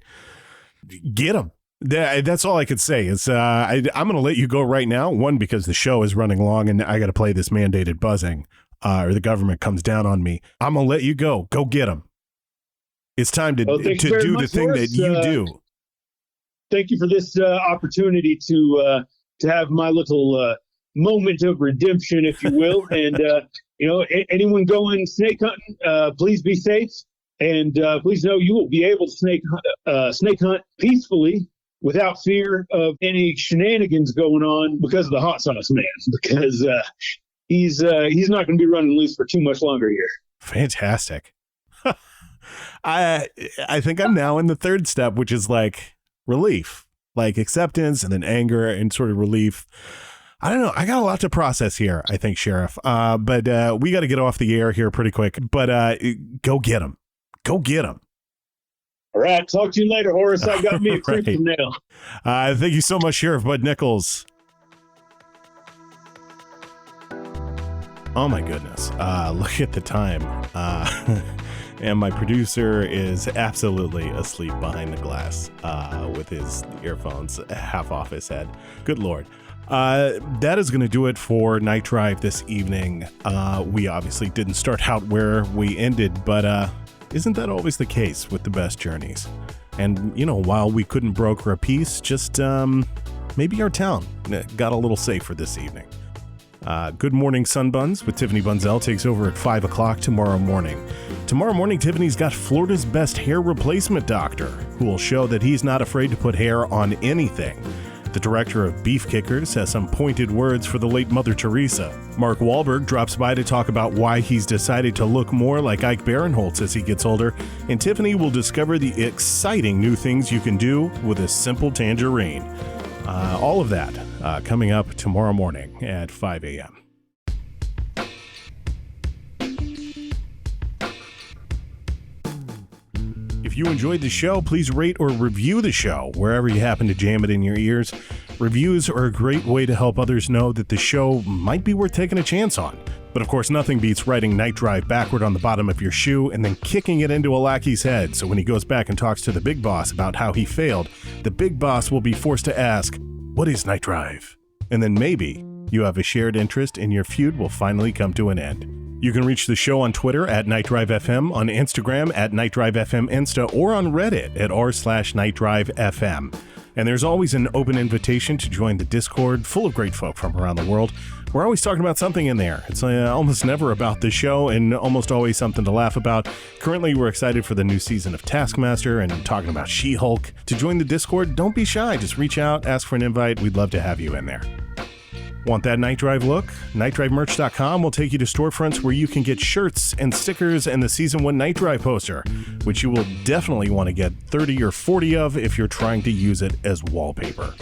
get him. That's all I could say is I'm going to let you go right now. One, because the show is running long and I got to play this mandated buzzing or the government comes down on me. I'm going to let you go. Go get him. It's time to do the thing that you do. Thank you for this opportunity to have my little moment of redemption, if you will. And, anyone going snake hunting, please be safe. And please know you will be able to snake hunt peacefully without fear of any shenanigans going on because of the hot sauce man, because he's not going to be running loose for too much longer here. Fantastic. I think I'm now in the third step, which is like relief, like acceptance and then anger and sort of relief. I don't know. I got a lot to process here, I think, Sheriff. But we got to get off the air here pretty quick. But go get him. Go get him. All right. Talk to you later, Horace. I got me a crimson nail. Thank you so much, Sheriff Bud Nichols. Oh, my goodness. Look at the time. And my producer is absolutely asleep behind the glass with his earphones half off his head. Good Lord. That is going to do it for Night Drive this evening. We obviously didn't start out where we ended, but isn't that always the case with the best journeys? And, you know, while we couldn't broker a peace, just maybe our town got a little safer this evening. Good Morning Sunbuns with Tiffany Bunzel takes over at 5 o'clock tomorrow morning. Tomorrow morning, Tiffany's got Florida's best hair replacement doctor, who will show that he's not afraid to put hair on anything. The director of Beef Kickers has some pointed words for the late Mother Teresa. Mark Wahlberg drops by to talk about why he's decided to look more like Ike Barinholtz as he gets older, and Tiffany will discover the exciting new things you can do with a simple tangerine. All of that coming up tomorrow morning at 5 a.m. If you enjoyed the show, please rate or review the show wherever you happen to jam it in your ears. Reviews are a great way to help others know that the show might be worth taking a chance on. But of course, nothing beats writing Night Drive backward on the bottom of your shoe and then kicking it into a lackey's head, so when he goes back and talks to the big boss about how he failed, the big boss will be forced to ask, "What is Night Drive?" And then maybe you have a shared interest and your feud will finally come to an end. You can reach the show on Twitter at NightDriveFM, on Instagram at NightDriveFM Insta, or on Reddit at r/NightDriveFM. And there's always an open invitation to join the Discord full of great folk from around the world. We're always talking about something in there. It's almost never about the show and almost always something to laugh about. Currently, we're excited for the new season of Taskmaster and talking about She-Hulk. To join the Discord, don't be shy. Just reach out, ask for an invite. We'd love to have you in there. Want that Night Drive look? NightDriveMerch.com will take you to storefronts where you can get shirts and stickers and the Season 1 Night Drive poster, which you will definitely want to get 30 or 40 of if you're trying to use it as wallpaper.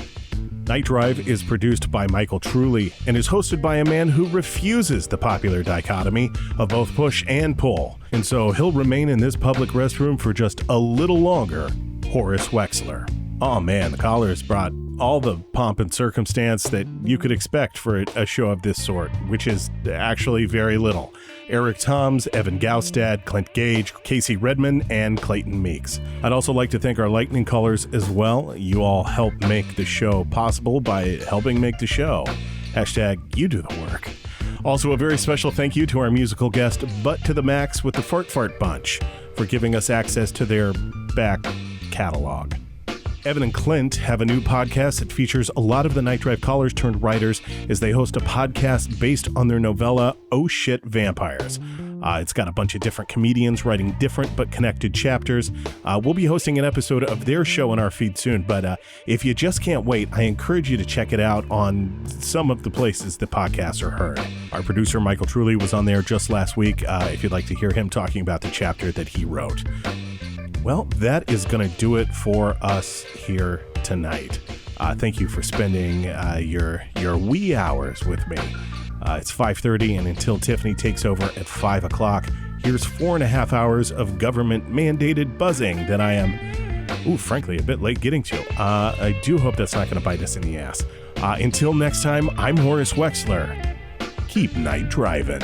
Night Drive is produced by Michael Truly and is hosted by a man who refuses the popular dichotomy of both push and pull, and so he'll remain in this public restroom for just a little longer, Horace Wexler. Oh man, the callers brought all the pomp and circumstance that you could expect for a show of this sort, which is actually very little. Eric Toms, Evan Gaustad, Clint Gage, Casey Redmon, and Clayton Meeks. I'd also like to thank our lightning callers as well. You all help make the show possible by helping make the show. # you do the work. Also, a very special thank you to our musical guest, Butt to the Max with the Fart Fart Bunch, for giving us access to their back catalog. Evan and Clint have a new podcast that features a lot of the Night Drive callers turned writers as they host a podcast based on their novella, Oh Shit, Vampires. It's got a bunch of different comedians writing different but connected chapters. We'll be hosting an episode of their show in our feed soon, but if you just can't wait, I encourage you to check it out on some of the places that podcasts are heard. Our producer, Michael Truly, was on there just last week, if you'd like to hear him talking about the chapter that he wrote. Well, that is going to do it for us here tonight. Thank you for spending your wee hours with me. It's 5:30, and until Tiffany takes over at 5 o'clock, here's 4.5 hours of government-mandated buzzing that I am, frankly, a bit late getting to. I do hope that's not going to bite us in the ass. Until next time, I'm Horace Wexler. Keep night driving.